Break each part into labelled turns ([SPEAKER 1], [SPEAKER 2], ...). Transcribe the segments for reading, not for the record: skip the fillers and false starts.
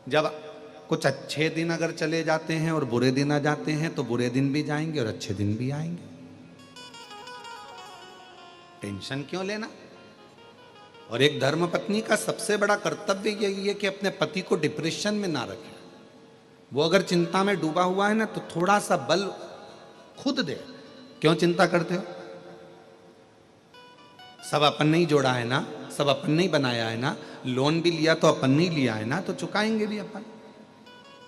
[SPEAKER 1] जब कुछ अच्छे दिन अगर चले जाते हैं और बुरे दिन आ जाते हैं तो बुरे दिन भी जाएंगे और अच्छे दिन भी आएंगे। टेंशन क्यों लेना। और एक धर्मपत्नी का सबसे बड़ा कर्तव्य यही है कि अपने पति को डिप्रेशन में ना रखे। वो अगर चिंता में डूबा हुआ है ना तो थोड़ा सा बल खुद दे। क्यों चिंता करते हो? सब अपन ने ही जोड़ा है ना, सब अपन ने ही बनाया है ना, लोन भी लिया तो अपन ने ही लिया है ना, तो चुकाएंगे भी अपन।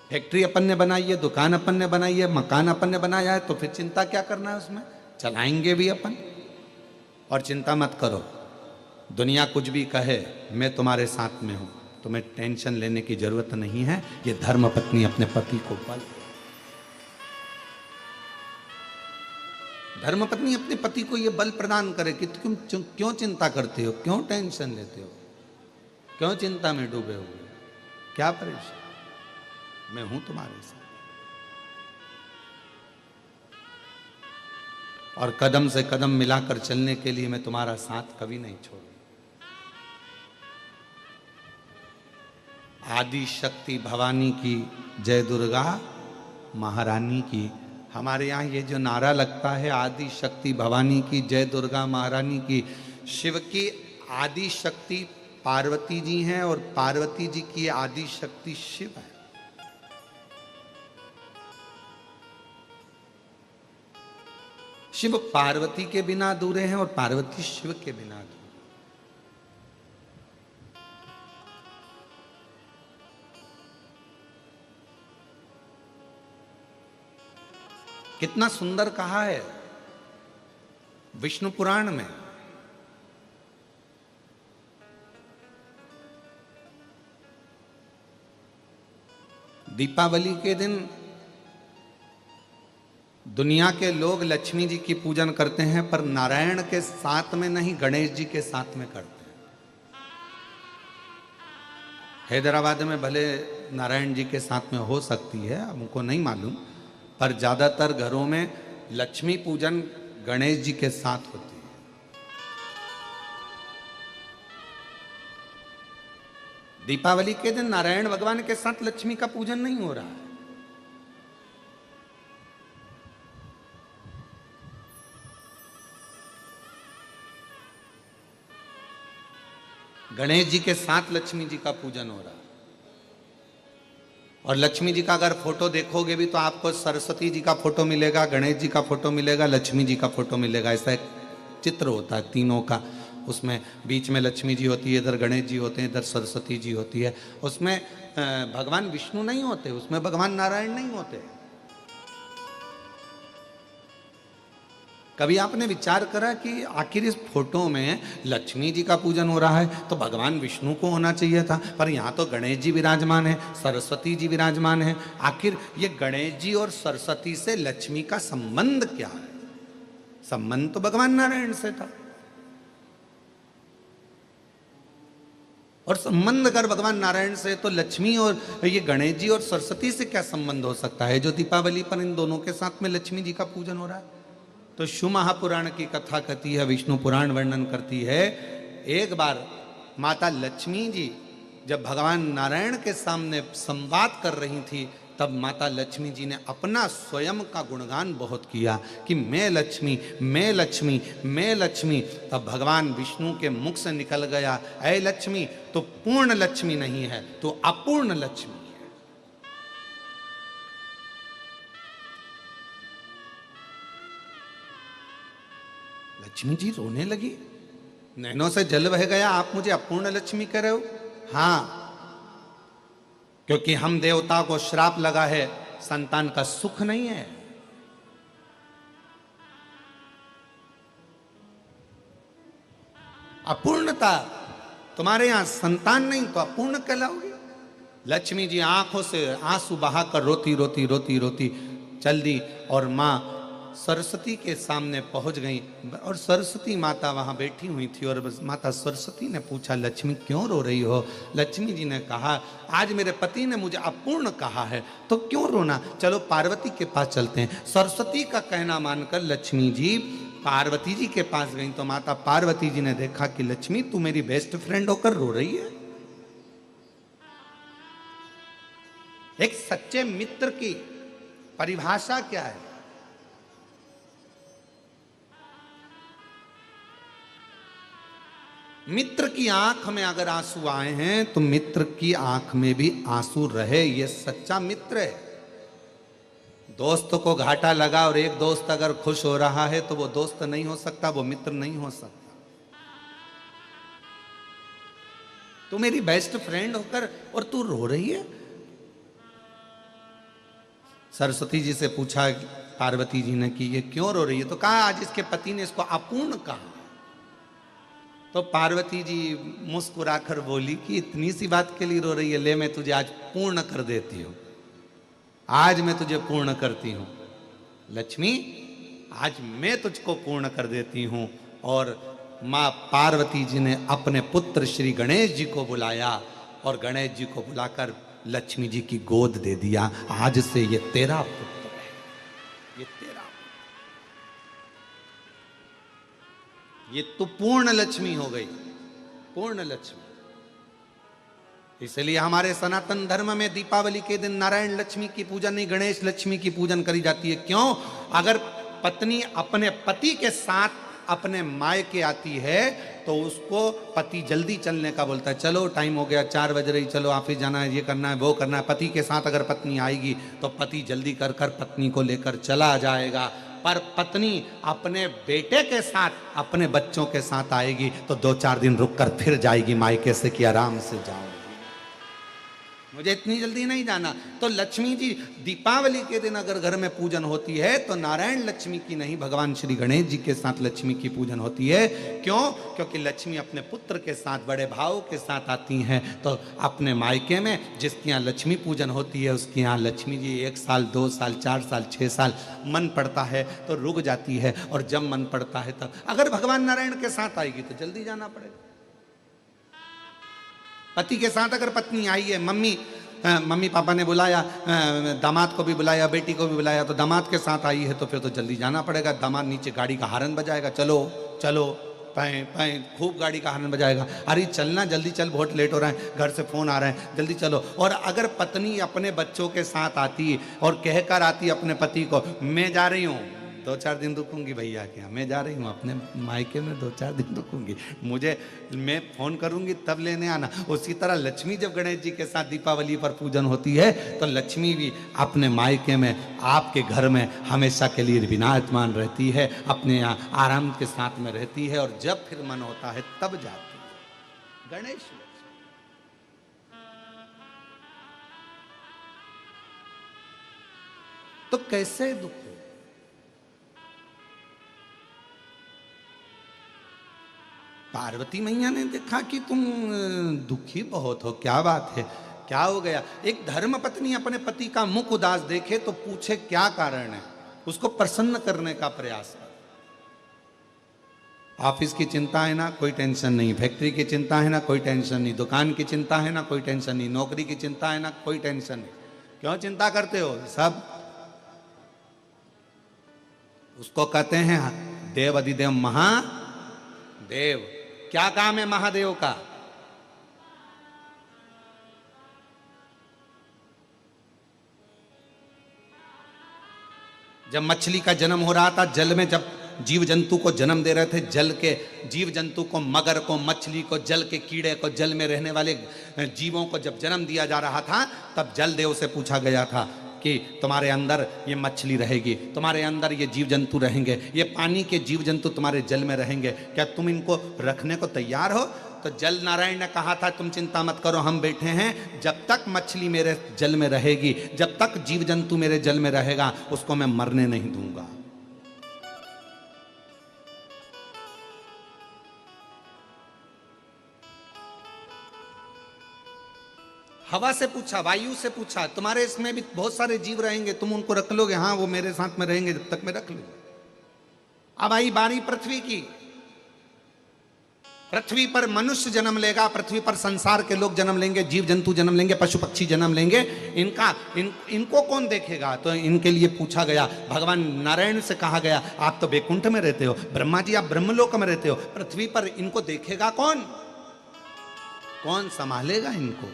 [SPEAKER 1] फैक्ट्री अपन ने बनाई है, दुकान अपन ने बनाई है, मकान अपन ने बनाया है, तो फिर चिंता क्या करना है उसमें, चलाएंगे भी अपन। और चिंता मत करो, दुनिया कुछ भी कहे मैं तुम्हारे साथ में हूं, तुम्हें टेंशन लेने की जरूरत नहीं है। ये धर्मपत्नी अपने पति को बल, धर्मपत्नी अपने पति को यह बल प्रदान करे कि तुम क्यों चिंता करते हो, क्यों टेंशन लेते हो, क्यों चिंता में डूबे हुए, क्या परेशान, मैं हूं तुम्हारे साथ। और कदम से कदम मिलाकर चलने के लिए मैं तुम्हारा साथ कभी नहीं छोड़ूंगा। आदि शक्ति भवानी की जय, दुर्गा महारानी की। हमारे यहाँ ये जो नारा लगता है आदि शक्ति भवानी की जय, दुर्गा महारानी की, शिव की आदि शक्ति पार्वती जी हैं और पार्वती जी की आदि शक्ति शिव है। शिव पार्वती के बिना अधूरे हैं और पार्वती शिव के बिना अधूरे। कितना सुंदर कहा है विष्णु पुराण में। दीपावली के दिन दुनिया के लोग लक्ष्मी जी की पूजन करते हैं, पर नारायण के साथ में नहीं, गणेश जी के साथ में करते हैं। हैदराबाद में भले नारायण जी के साथ में हो सकती है, हमको नहीं मालूम, पर ज्यादातर घरों में लक्ष्मी पूजन गणेश जी के साथ होती है। दीपावली के दिन नारायण भगवान के साथ लक्ष्मी का पूजन नहीं हो रहा है। गणेश जी के साथ लक्ष्मी जी का पूजन हो रहा है। और लक्ष्मी जी का अगर फोटो देखोगे भी तो आपको सरस्वती जी का फोटो मिलेगा, गणेश जी का फोटो मिलेगा, लक्ष्मी जी का फोटो मिलेगा। ऐसा एक चित्र होता है तीनों का, उसमें बीच में लक्ष्मी जी होती है, इधर गणेश जी होते हैं, इधर सरस्वती जी होती है। उसमें भगवान विष्णु नहीं होते, उसमें भगवान नारायण नहीं होते। कभी आपने विचार करा कि आखिर इस फोटो में लक्ष्मी जी का पूजन हो रहा है तो भगवान विष्णु को होना चाहिए था, पर यहाँ तो गणेश जी विराजमान है, सरस्वती जी विराजमान है। आखिर ये गणेश जी और सरस्वती से लक्ष्मी का संबंध क्या है? संबंध तो भगवान नारायण से था। और संबंध अगर भगवान नारायण से, तो लक्ष्मी और ये गणेश जी और सरस्वती से क्या संबंध हो सकता है जो दीपावली पर इन दोनों के साथ में लक्ष्मी जी का पूजन हो रहा है? तो शिव महापुराण की कथा कहती है, विष्णु पुराण वर्णन करती है, एक बार माता लक्ष्मी जी जब भगवान नारायण के सामने संवाद कर रही थी, तब माता लक्ष्मी जी ने अपना स्वयं का गुणगान बहुत किया कि मैं लक्ष्मी, मैं लक्ष्मी, मैं लक्ष्मी। तब भगवान विष्णु के मुख से निकल गया, ऐ लक्ष्मी तो पूर्ण लक्ष्मी नहीं है, तो अपूर्ण लक्ष्मी है। लक्ष्मी जी रोने लगी, नैनों से जल बह गया, आप मुझे अपूर्ण लक्ष्मी कह रहे हो? हाँ, क्योंकि हम देवता को श्राप लगा है, संतान का सुख नहीं है। अपूर्णता, तुम्हारे यहां संतान नहीं तो अपूर्ण कहलाओगे। लक्ष्मी जी आंखों से आंसू बहाकर रोती रोती रोती रोती चल दी और मां सरस्वती के सामने पहुंच गई। और सरस्वती माता वहां बैठी हुई थी और माता सरस्वती ने पूछा, लक्ष्मी क्यों रो रही हो? लक्ष्मी जी ने कहा, आज मेरे पति ने मुझे अपूर्ण कहा है तो क्यों रोना, चलो पार्वती के पास चलते हैं। सरस्वती का कहना मानकर लक्ष्मी जी पार्वती जी के पास गई तो माता पार्वती जी ने देखा कि लक्ष्मी तू मेरी बेस्ट फ्रेंड होकर रो रही है। एक सच्चे मित्र की परिभाषा क्या है? मित्र की आंख में अगर आंसू आए हैं तो मित्र की आंख में भी आंसू रहे, ये सच्चा मित्र है। दोस्त को घाटा लगा और एक दोस्त अगर खुश हो रहा है तो वो दोस्त नहीं हो सकता, वो मित्र नहीं हो सकता। तू मेरी बेस्ट फ्रेंड होकर और तू रो रही है। सरस्वती जी से पूछा पार्वती जी ने कि ये क्यों रो रही है, तो कहा आज इसके पति ने इसको अपूर्ण कहा। तो पार्वती जी मुस्कुराकर बोली कि इतनी सी बात के लिए रो रही है, ले मैं तुझे आज पूर्ण कर देती हूं, आज मैं तुझे पूर्ण करती हूं लक्ष्मी, आज मैं तुझको पूर्ण कर देती हूं। और मां पार्वती जी ने अपने पुत्र श्री गणेश जी को बुलाया और गणेश जी को बुलाकर लक्ष्मी जी की गोद दे दिया। आज से ये तेरा पुत्र है, ये तेरा, ये तो पूर्ण लक्ष्मी हो गई, पूर्ण लक्ष्मी। इसलिए हमारे सनातन धर्म में दीपावली के दिन नारायण लक्ष्मी की पूजन नहीं, गणेश लक्ष्मी की पूजन करी जाती है। क्यों? अगर पत्नी अपने पति के साथ अपने मायके आती है तो उसको पति जल्दी चलने का बोलता है, चलो टाइम हो गया, 4 बज रही, चलो ऑफिस जाना है, ये करना है, वो करना है। पति के साथ अगर पत्नी आएगी तो पति जल्दी कर कर पत्नी को लेकर चला जाएगा। पर पत्नी अपने बेटे के साथ, अपने बच्चों के साथ आएगी तो 2-4 दिन रुककर फिर जाएगी मायके से कि आराम से जाऊंगी, मुझे इतनी जल्दी नहीं जाना। तो लक्ष्मी जी दीपावली के दिन अगर घर में पूजन होती है तो नारायण लक्ष्मी की नहीं, भगवान श्री गणेश जी के साथ लक्ष्मी की पूजन होती है। क्यों? क्योंकि लक्ष्मी अपने पुत्र के साथ बड़े भाव के साथ आती हैं। तो अपने मायके में जिसके यहाँ लक्ष्मी पूजन होती है उसके यहाँ लक्ष्मी जी 1 साल 2 साल 4 साल 6 साल मन पड़ता है तो रुक जाती है, और जब मन पड़ता है तब। अगर भगवान नारायण के साथ आएगी तो जल्दी जाना पड़ेगा। पति के साथ अगर पत्नी आई है, मम्मी पापा ने बुलाया, दामाद को भी बुलाया, बेटी को भी बुलाया, तो दामाद के साथ आई है तो फिर तो जल्दी जाना पड़ेगा। दामाद नीचे गाड़ी का हॉर्न बजाएगा, चलो चलो, पाए पाए, खूब गाड़ी का हॉर्न बजाएगा, अरे चलना जल्दी चल, बहुत लेट हो रहा है, घर से फोन आ रहा है, जल्दी चलो। और अगर पत्नी अपने बच्चों के साथ आती और कहकर आती अपने पति को, मैं जा रही हूँ 2-4 दिन रुकूंगी भैया के यहाँ, मैं जा रही हूँ अपने मायके में 2-4 दिन रुकूंगी, मुझे मैं फोन करूंगी तब लेने आना। उसी तरह लक्ष्मी जब गणेश जी के साथ दीपावली पर पूजन होती है तो लक्ष्मी भी अपने मायके में, आपके घर में हमेशा के लिए विराजमान रहती है, अपने यहाँ आराम के साथ में रहती है, और जब फिर मन होता है तब जाती है। गणेश तो कैसे दुख हो? पार्वती मैया ने देखा कि तुम दुखी बहुत हो, क्या बात है, क्या हो गया? एक धर्म पत्नी अपने पति का मुख उदास देखे तो पूछे क्या कारण है, उसको प्रसन्न करने का प्रयास कर। ऑफिस की चिंता है ना, कोई टेंशन नहीं, फैक्ट्री की चिंता है ना, कोई टेंशन नहीं, दुकान की चिंता है ना, कोई टेंशन नहीं, नौकरी की चिंता है ना, कोई टेंशन नहीं। क्यों चिंता करते हो? सब उसको कहते हैं देव अधिदेव महादेव। क्या काम है महादेव का? जब मछली का जन्म हो रहा था, जल में जब जीव जंतु को जन्म दे रहे थे, जल के जीव जंतु को, मगर को, मछली को, जल के कीड़े को, जल में रहने वाले जीवों को जब जन्म दिया जा रहा था, तब जल देव से पूछा गया था कि तुम्हारे अंदर ये मछली रहेगी, तुम्हारे अंदर ये जीव जंतु रहेंगे, ये पानी के जीव जंतु तुम्हारे जल में रहेंगे, क्या तुम इनको रखने को तैयार हो? तो जल नारायण ने कहा था तुम चिंता मत करो, हम बैठे हैं, जब तक मछली मेरे जल में रहेगी, जब तक जीव जंतु मेरे जल में रहेगा, उसको मैं मरने नहीं दूंगा। हवा से पूछा, वायु से पूछा, तुम्हारे इसमें भी बहुत सारे जीव रहेंगे, तुम उनको रख लोगे? हाँ, वो मेरे साथ में रहेंगे जब तक मैं रख लूंगा। अब आई बारी पृथ्वी की। पृथ्वी पर मनुष्य जन्म लेगा, पृथ्वी पर संसार के लोग जन्म लेंगे, जीव जंतु जन्म लेंगे, पशु पक्षी जन्म लेंगे, इनको कौन देखेगा? तो इनके लिए पूछा गया, भगवान नारायण से कहा गया, आप तो बैकुंठ में रहते हो, ब्रह्मा जी आप ब्रह्मलोक में रहते हो, पृथ्वी पर इनको देखेगा कौन? कौन संभालेगा इनको?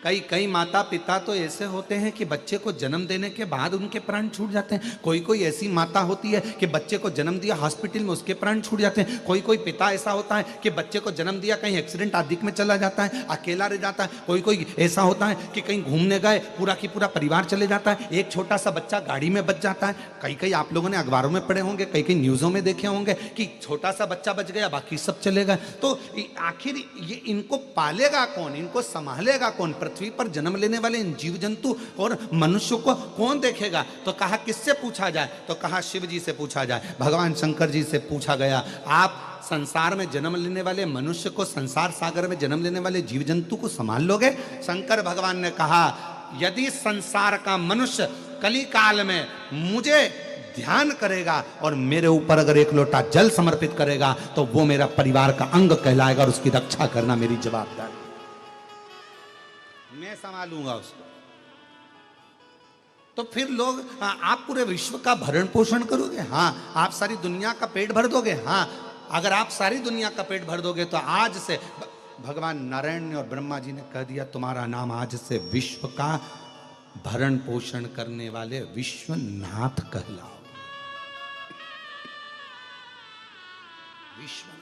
[SPEAKER 1] कई कई माता पिता तो ऐसे होते हैं कि बच्चे को जन्म देने के बाद उनके प्राण छूट जाते हैं। कोई कोई ऐसी माता होती है कि बच्चे को जन्म दिया हॉस्पिटल में, उसके प्राण छूट जाते हैं। कोई कोई पिता ऐसा होता है कि बच्चे को जन्म दिया, कहीं एक्सीडेंट आदि में चला जाता है, अकेला रह जाता है। कोई कोई ऐसा होता है कि कहीं घूमने गए, पूरा की पूरा परिवार चले जाता है, एक छोटा सा बच्चा गाड़ी में बच जाता है। कई कई आप लोगों ने अखबारों में पढ़े होंगे, कई कई न्यूज़ों में देखे होंगे कि छोटा सा बच्चा बच गया, बाकी सब चले गए। तो आखिर ये इनको पालेगा कौन, इनको संभालेगा कौन? पृथ्वी पर जन्म लेने वाले इन जीव जंतु और मनुष्य को कौन देखेगा? तो कहा किससे पूछा जाए? तो कहा शिव जी से पूछा जाए, भगवान शंकर जी से पूछा गया। आप संसार में जन्म लेने वाले मनुष्य को, संसार सागर में जन्म लेने वाले जीव जंतु को संभाल लोगे? शंकर भगवान ने कहा, यदि संसार का मनुष्य कली काल में मुझे ध्यान करेगा और मेरे ऊपर अगर एक लोटा जल समर्पित करेगा तो वो मेरा परिवार का अंग कहलाएगा और उसकी रक्षा करना मेरी जवाबदारी, मैं संभालूंगा उसको। तो फिर लोग, आप पूरे विश्व का भरण पोषण करोगे? हाँ। आप सारी दुनिया का पेट भर दोगे? हाँ। अगर आप सारी दुनिया का पेट भर दोगे तो आज से भगवान नारायण ने और ब्रह्मा जी ने कह दिया, तुम्हारा नाम आज से विश्व का भरण पोषण करने वाले विश्वनाथ कहलाओ। विश्वनाथ।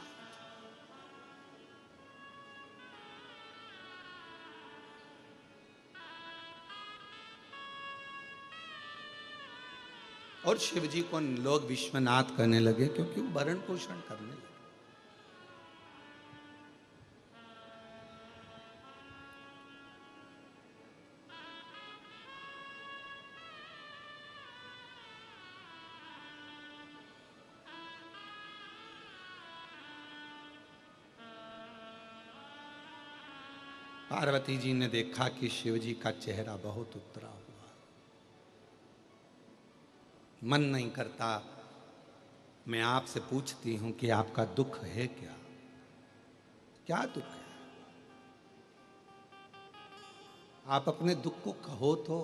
[SPEAKER 1] और शिव जी को लोग विश्वनाथ कहने लगे क्योंकि वो भरण पोषण करने लगे। पार्वती जी ने देखा कि शिव जी का चेहरा बहुत उतरा हुआ, मन नहीं करता, मैं आपसे पूछती हूं कि आपका दुख है क्या? क्या दुख है? आप अपने दुख को कहो तो।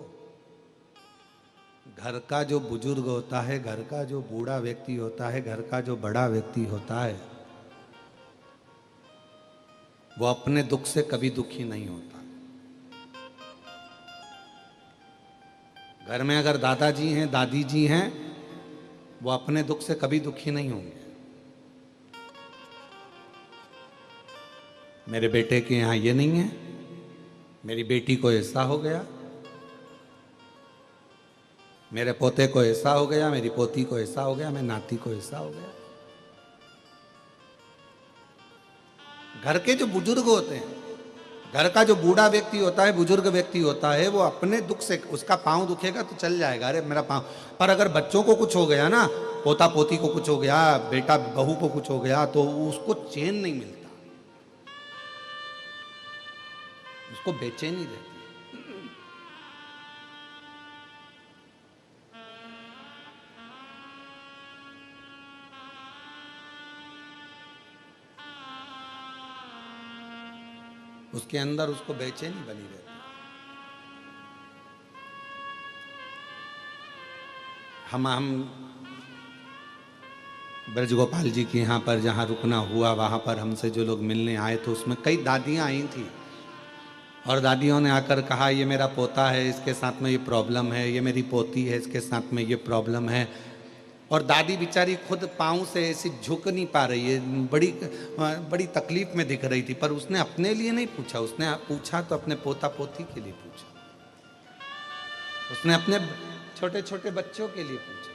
[SPEAKER 1] घर का जो बुजुर्ग होता है, घर का जो बूढ़ा व्यक्ति होता है, घर का जो बड़ा व्यक्ति होता है, वो अपने दुख से कभी दुखी नहीं होता। घर में अगर दादाजी हैं, दादी जी हैं, वो अपने दुख से कभी दुखी नहीं होंगे। मेरे बेटे के यहाँ ये नहीं है, मेरी बेटी को ऐसा हो गया, मेरे पोते को ऐसा हो गया, मेरी पोती को ऐसा हो गया, मेरी नाती को ऐसा हो गया। घर के जो बुजुर्ग होते हैं, घर का जो बूढ़ा व्यक्ति होता है, बुजुर्ग व्यक्ति होता है, वो अपने दुख से, उसका पांव दुखेगा तो चल जाएगा, अरे मेरा पांव। पर अगर बच्चों को कुछ हो गया ना, पोता पोती को कुछ हो गया, बेटा बहू को कुछ हो गया, तो उसको चैन नहीं मिलता, उसको बेचैनी रहती। उसके अंदर उसको बेचैनी बनी रहती। हम ब्रजगोपाल जी के यहाँ पर जहाँ रुकना हुआ, वहाँ पर हमसे जो लोग मिलने आए तो उसमें कई दादियाँ आई थी, और दादियों ने आकर कहा, ये मेरा पोता है, इसके साथ में ये प्रॉब्लम है, ये मेरी पोती है, इसके साथ में ये प्रॉब्लम है। और दादी बेचारी खुद पाँव से ऐसी झुक नहीं पा रही है, बड़ी तकलीफ में दिख रही थी, पर उसने अपने लिए नहीं पूछा, उसने पूछा तो अपने पोता पोती के लिए पूछा, उसने अपने छोटे छोटे बच्चों के लिए पूछा।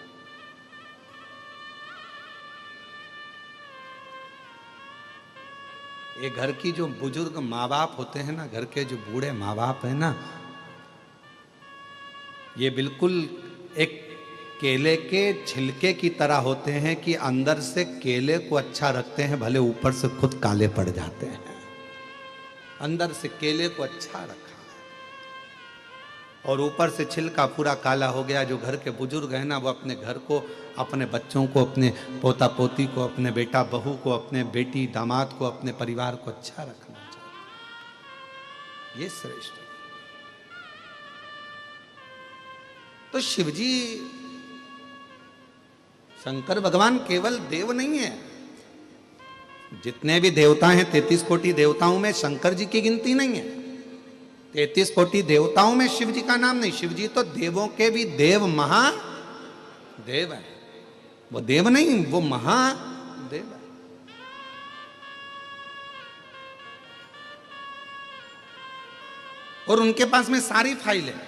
[SPEAKER 1] ये घर की जो बुजुर्ग माँ बाप होते हैं ना, घर के जो बूढ़े माँ बाप है ना, ये बिल्कुल एक केले के छिलके की तरह होते हैं कि अंदर से केले को अच्छा रखते हैं, भले ऊपर से खुद काले पड़ जाते हैं। अंदर से केले को अच्छा रखा और ऊपर से छिलका पूरा काला हो गया। जो घर के बुजुर्ग हैं ना, वो अपने घर को, अपने बच्चों को, अपने पोता पोती को, अपने बेटा बहू को, अपने बेटी दामाद को, अपने परिवार को अच्छा रखना चाहिए। ये श्रेष्ठ है। तो शिवजी, शंकर भगवान केवल देव नहीं है, जितने भी देवता हैं 33 कोटि देवताओं में शंकर जी की गिनती नहीं है। 33 कोटि देवताओं में शिव जी का नाम नहीं। शिव जी तो देवों के भी देव, महादेव है। वो देव नहीं, वो महादेव है। और उनके पास में सारी फाइल है।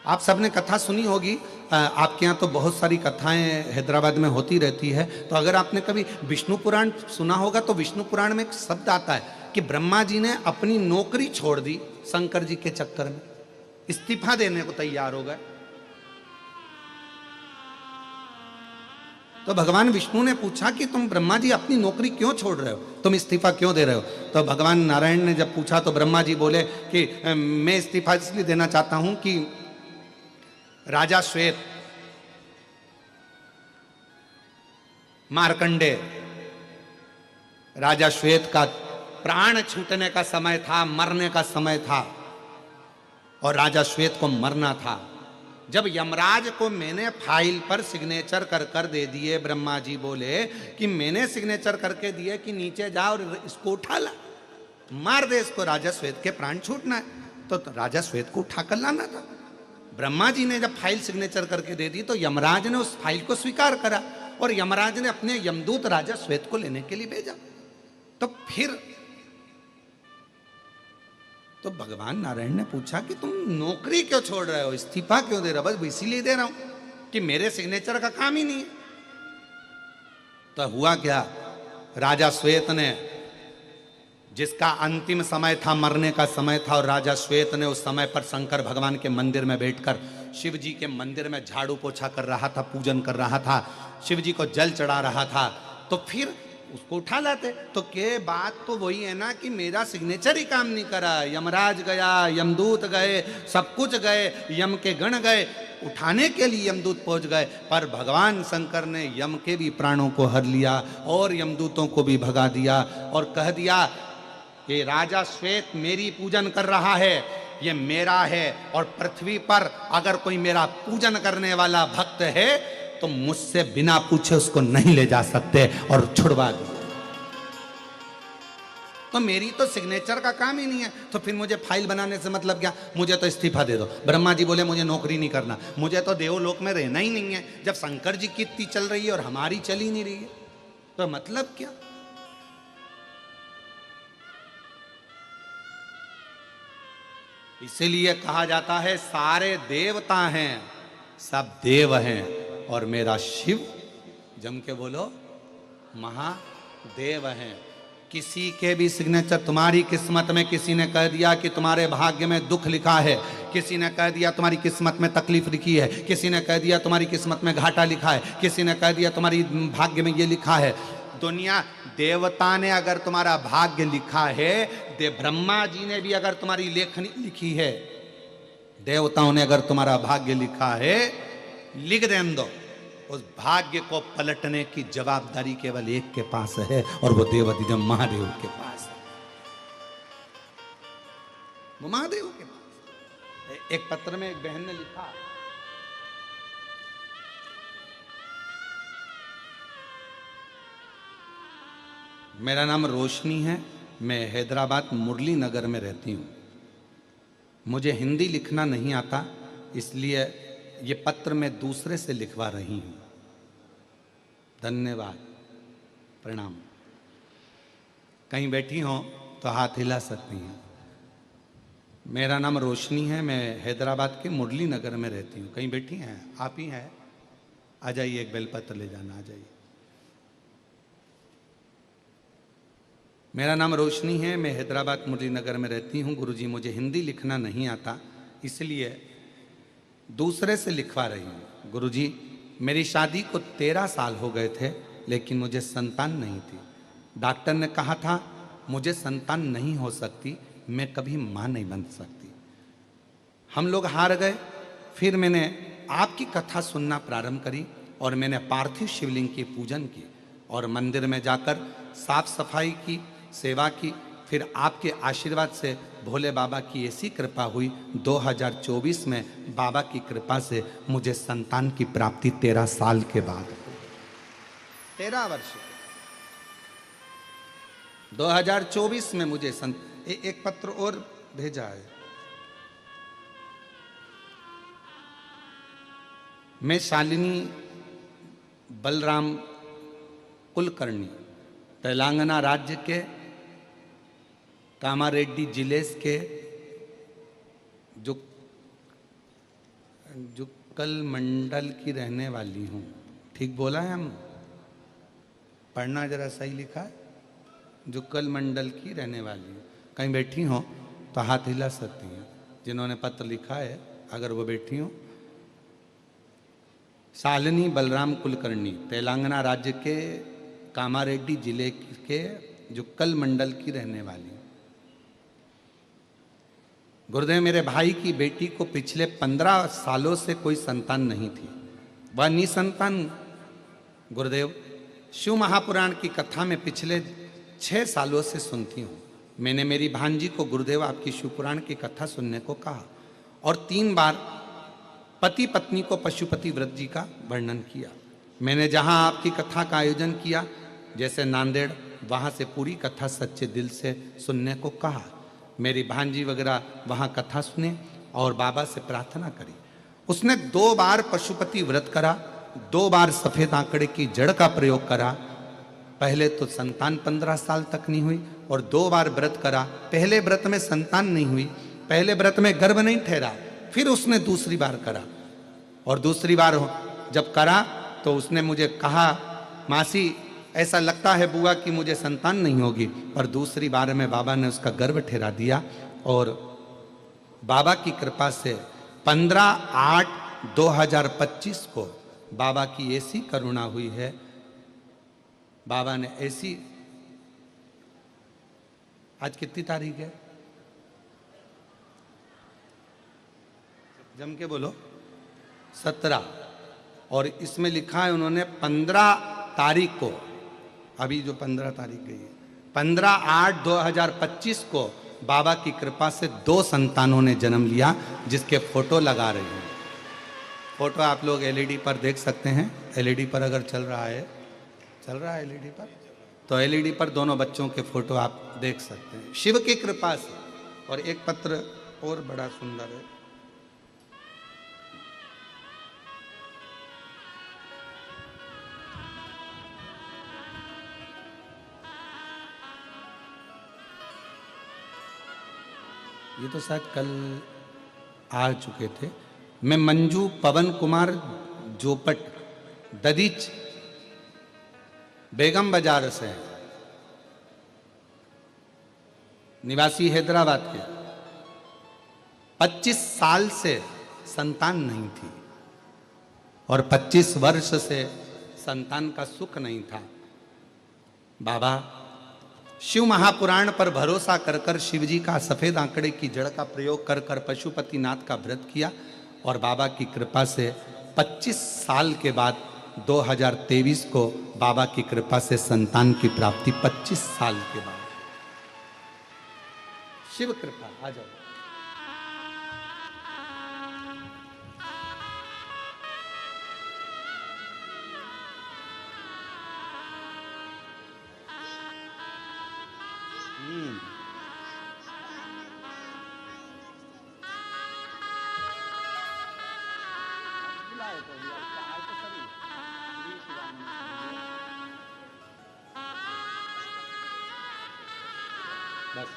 [SPEAKER 1] आप सबने कथा सुनी होगी, आपके यहाँ तो बहुत सारी कथाएं हैदराबाद में होती रहती है। तो अगर आपने कभी विष्णु पुराण सुना होगा तो विष्णु पुराण में एक शब्द आता है कि ब्रह्मा जी ने अपनी नौकरी छोड़ दी शंकर जी के चक्कर में, इस्तीफा देने को तैयार हो गए। तो भगवान विष्णु ने पूछा कि तुम ब्रह्मा जी अपनी नौकरी क्यों छोड़ रहे हो, तुम इस्तीफा क्यों दे रहे हो? तो भगवान नारायण ने जब पूछा तो ब्रह्मा जी बोले कि मैं इस्तीफा इसलिए देना चाहता हूं कि राजा श्वेत, मार्कंडे राजा श्वेत का प्राण छूटने का समय था, मरने का समय था, और राजा श्वेत को मरना था। जब यमराज को मैंने फाइल पर सिग्नेचर कर दे दिए, ब्रह्मा जी बोले कि मैंने सिग्नेचर करके दिए कि नीचे जा और इसको उठा ला, मार दे इसको, राजा श्वेत के प्राण छूटना है। तो राजा श्वेत को उठा कर लाना था। ब्रह्मा जी ने जब फाइल सिग्नेचर करके दे दी तो यमराज ने उस फाइल को स्वीकार करा और यमराज ने अपने यमदूत राजा श्वेत को लेने के लिए भेजा। तो फिर तो भगवान नारायण ने पूछा कि तुम नौकरी क्यों छोड़ रहे हो, इस्तीफा क्यों दे रहे हो? बस इसीलिए दे रहा हूं कि मेरे सिग्नेचर का काम ही नहीं है। तो हुआ क्या, राजा श्वेत ने, जिसका अंतिम समय था, मरने का समय था, और राजा श्वेत ने उस समय पर शंकर भगवान के मंदिर में बैठकर शिव जी के मंदिर में झाड़ू पोछा कर रहा था, पूजन कर रहा था, शिव जी को जल चढ़ा रहा था। तो फिर उसको उठा लाते। तो के बात तो वही है ना कि मेरा सिग्नेचर ही काम नहीं करा, यमराज गया, यमदूत गए, सब कुछ गए, यम के गण गए, उठाने के लिए यमदूत पहुंच गए, पर भगवान शंकर ने यम के भी प्राणों को हर लिया और यमदूतों को भी भगा दिया और कह दिया कि राजा श्वेत मेरी पूजन कर रहा है, ये मेरा है, और पृथ्वी पर अगर कोई मेरा पूजन करने वाला भक्त है तो मुझसे बिना पूछे उसको नहीं ले जा सकते, और छुड़वा दिया। तो मेरी तो सिग्नेचर का काम ही नहीं है, तो फिर मुझे फाइल बनाने से मतलब क्या? मुझे तो इस्तीफा दे दो। ब्रह्मा जी बोले मुझे नौकरी नहीं करना, मुझे तो देवलोक में रहना ही नहीं है। जब शंकर जी की इतनी चल रही है और हमारी चल ही नहीं रही है तो मतलब क्या? इसीलिए कहा जाता है सारे देवता हैं, सब देव हैं, और मेरा शिव, जम के बोलो, महादेव हैं। किसी के भी सिग्नेचर, तुम्हारी किस्मत में किसी ने कह दिया कि तुम्हारे भाग्य में दुख लिखा है, किसी ने कह दिया तुम्हारी किस्मत में तकलीफ लिखी है, किसी ने कह दिया तुम्हारी किस्मत में घाटा लिखा है, किसी ने कह दिया तुम्हारी भाग्य में ये लिखा है। दुनिया, देवता ने अगर तुम्हारा भाग्य लिखा है, ब्रह्मा जी ने भी अगर तुम्हारी लेखनी लिखी है, देवताओं ने अगर तुम्हारा भाग्य लिखा है, लिख दें दो। उस भाग्य को पलटने की जवाबदारी केवल एक के पास है, और वो देवाधिदेव महादेव के पास है। वो महादेव के पास। एक पत्र में एक बहन ने लिखा, मेरा नाम रोशनी है, मैं हैदराबाद मुरली नगर में रहती हूँ, मुझे हिंदी लिखना नहीं आता, इसलिए ये पत्र मैं दूसरे से लिखवा रही हूँ। धन्यवाद, प्रणाम। कहीं बैठी हो तो हाथ हिला सकती हैं। मेरा नाम रोशनी है, मैं हैदराबाद के मुरली नगर में रहती हूँ। कहीं बैठी हैं? आप ही हैं? आ जाइए, एक बेलपत्र ले जाना, आ जाइए। मेरा नाम रोशनी है, मैं हैदराबाद मुरली नगर में रहती हूँ। गुरुजी, मुझे हिंदी लिखना नहीं आता, इसलिए दूसरे से लिखवा रही हूँ। गुरुजी, मेरी शादी को 13 साल हो गए थे, लेकिन मुझे संतान नहीं थी। डॉक्टर ने कहा था मुझे संतान नहीं हो सकती, मैं कभी माँ नहीं बन सकती। हम लोग हार गए। फिर मैंने आपकी कथा सुनना प्रारंभ करी और मैंने पार्थिव शिवलिंग की पूजन की और मंदिर में जाकर साफ सफाई की, सेवा की। फिर आपके आशीर्वाद से भोले बाबा की ऐसी कृपा हुई, 2024 में बाबा की कृपा से मुझे संतान की प्राप्ति 13 साल के बाद, 13 वर्ष, 2024 में मुझे एक पत्र और भेजा है। मैं शालिनी बलराम कुलकर्णी, तेलंगाना राज्य के कामारेड्डी जिले के जुक्कल मंडल की रहने वाली हूँ। ठीक बोला है? हम पढ़ना जरा सही लिखा है। जुक्कल मंडल की रहने वाली हूँ। कहीं बैठी हो तो हाथ हिला सकती हैं जिन्होंने पत्र लिखा है, अगर वो बैठी हो। शालिनी बलराम कुलकर्णी, तेलंगाना राज्य के कामारेड्डी जिले के जुक्कल मंडल की रहने वाली। गुरुदेव, मेरे भाई की बेटी को पिछले 15 सालों से कोई संतान नहीं थी। वह निसंतान गुरुदेव शिव महापुराण की कथा में पिछले 6 सालों से सुनती हूँ। मैंने मेरी भांजी को गुरुदेव आपकी शिवपुराण की कथा सुनने को कहा और 3 बार पति पत्नी को पशुपति व्रत जी का वर्णन किया। मैंने जहाँ आपकी कथा का आयोजन किया, जैसे नांदेड़, वहाँ से पूरी कथा सच्चे दिल से सुनने को कहा। मेरी भांजी वगैरह वहाँ कथा सुने और बाबा से प्रार्थना करी। उसने 2 बार पशुपति व्रत करा, 2 बार सफ़ेद आंकड़े की जड़ का प्रयोग करा। पहले तो संतान 15 साल तक नहीं हुई और 2 बार व्रत करा। पहले व्रत में संतान नहीं हुई, पहले व्रत में गर्भ नहीं ठहरा। फिर उसने दूसरी बार करा और दूसरी बार जब करा तो उसने मुझे कहा, मासी ऐसा लगता है बुआ कि मुझे संतान नहीं होगी। पर दूसरी बार में बाबा ने उसका गर्भ ठहरा दिया और बाबा की कृपा से 15/8/2025 को बाबा की ऐसी करुणा हुई है, बाबा ने ऐसी, आज कितनी तारीख है? जम के बोलो। 17। और इसमें लिखा है उन्होंने 15 तारीख को, अभी जो 15 तारीख गई है, 15/8/2025 को बाबा की कृपा से 2 संतानों ने जन्म लिया, जिसके फोटो लगा रहे हैं। फोटो आप लोग एलईडी पर देख सकते हैं। एलईडी पर अगर चल रहा है एलईडी पर, तो एलईडी पर दोनों बच्चों के फोटो आप देख सकते हैं, शिव की कृपा से। और एक पत्र और बड़ा सुंदर है। ये तो शायद कल आ चुके थे। मैं मंजू पवन कुमार जोपट, ददीच बेगम बाजार से, निवासी हैदराबाद के। 25 साल से संतान नहीं थी और 25 वर्ष से संतान का सुख नहीं था। बाबा शिव महापुराण पर भरोसा कर कर शिव जी का सफेद आंकड़े की जड़ का प्रयोग कर कर पशुपतिनाथ का व्रत किया और बाबा की कृपा से 25 साल के बाद 2023 को बाबा की कृपा से संतान की प्राप्ति। 25 साल के बाद शिव कृपा। आ जाओ। बस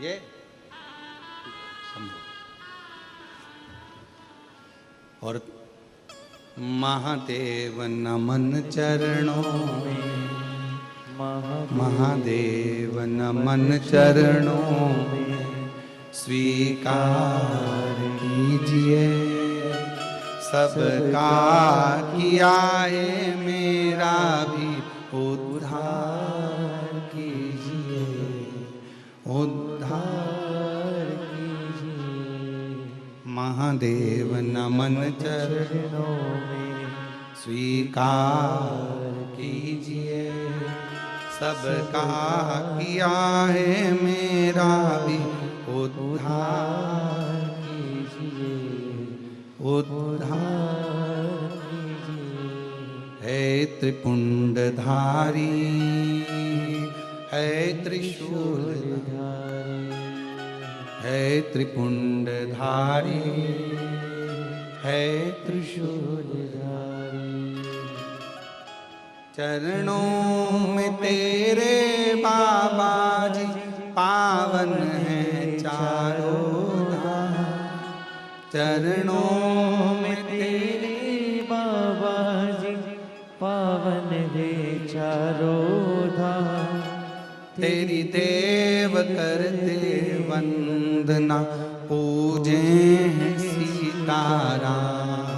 [SPEAKER 1] ये संभव। और महादेव नमन चरणों में, महादेव नमन चरणों में, स्वीकार कीजिए सबका किया है, मेरा भी उद्धार कीजिए, उद्धार कीजिए। महादेव नमन चरणों में, स्वीकार कीजिए सबका किया है मेरा भी उद्धार उद्धार है त्रिपुंडधारी है त्रिशूलधारी है त्रिपुंडधारी है त्रिशूलधारी। चरणों में तेरे बाबा जी पावन है चारों धाम। चरणों में तेरे
[SPEAKER 2] बाबा जी पावन है चारों धाम।
[SPEAKER 1] तेरी देव करते वंदना पूजे हैं सीताराम।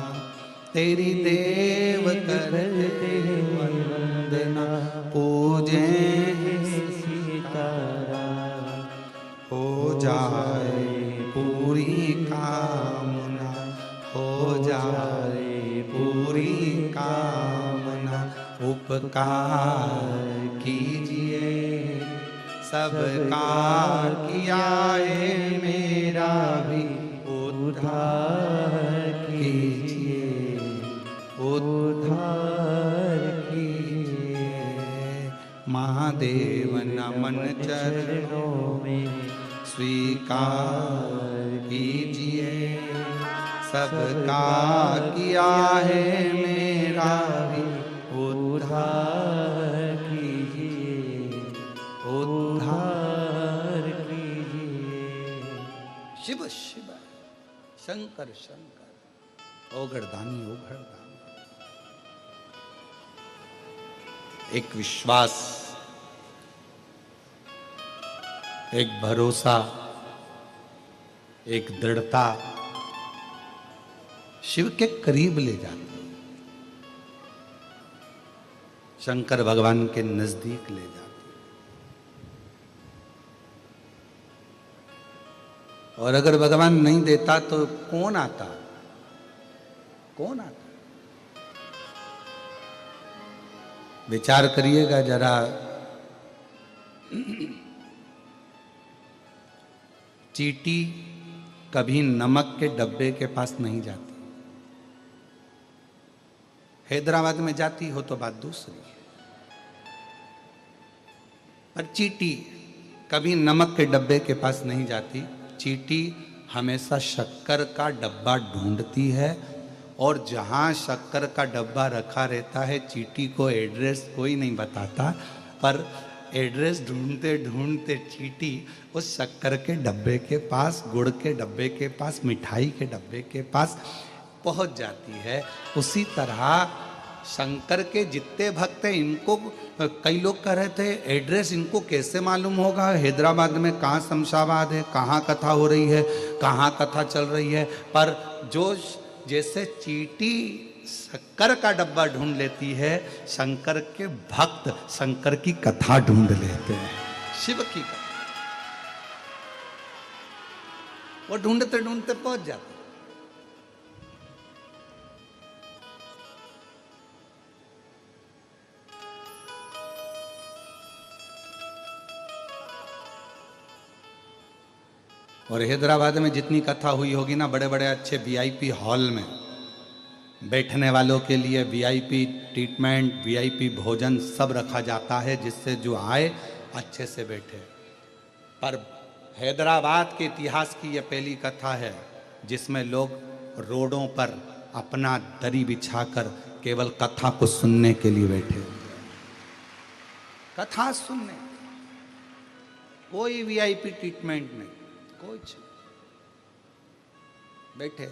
[SPEAKER 1] तेरी देव करते वंदना पूजे हैं सीताराम। हो जाए पूरी कामना हो जाए पूरी कामना। उपकार कीजिए सबका किया है मेरा भी उद्धार कीजिए उद्धार कीजिए। महादेव नमन चरणों में स्वीकार कीजिए। सबका किया है मेरा भी उद्धार कीजिए उद्धार कीजिए। शिव शिव शंकर शंकर ओगरदानी ओगरदानी। एक विश्वास, एक भरोसा, एक दृढ़ता शिव के करीब ले जाती है, शंकर भगवान के नजदीक ले जाती है। और अगर भगवान नहीं देता तो कौन आता? कौन आता? विचार करिएगा जरा। चींटी कभी नमक के डब्बे के पास नहीं जाती। हैदराबाद में जाती हो तो बात दूसरी है, पर चींटी कभी नमक के डब्बे के पास नहीं जाती। चींटी हमेशा शक्कर का डब्बा ढूंढती है, और जहां शक्कर का डब्बा रखा रहता है चींटी को एड्रेस कोई नहीं बताता, पर एड्रेस ढूंढते ढूंढते चींटी उस शक्कर के डब्बे के पास, गुड़ के डब्बे के पास, मिठाई के डब्बे के पास पहुंच जाती है। उसी तरह शंकर के जितने भक्त हैं, इनको कई लोग कह रहे थे एड्रेस इनको कैसे मालूम होगा, हैदराबाद में कहाँ शमशाबाद है, कहाँ कथा हो रही है, कहाँ कथा चल रही है। पर जो जैसे चींटी शक्कर का डब्बा ढूंढ लेती है, शंकर के भक्त शंकर की कथा ढूंढ लेते हैं, शिव की कथा। वो ढूंढते ढूंढते पहुंच जाते। और हैदराबाद में जितनी कथा हुई होगी ना, बड़े बड़े अच्छे वीआईपी हॉल में बैठने वालों के लिए वीआईपी ट्रीटमेंट, वीआईपी भोजन सब रखा जाता है, जिससे जो आए अच्छे से बैठे। पर हैदराबाद के इतिहास की यह पहली कथा है जिसमें लोग रोडों पर अपना दरी बिछाकर केवल कथा को सुनने के लिए बैठे, कथा सुनने, कोई वीआईपी ट्रीटमेंट नहीं, कुछ बैठे।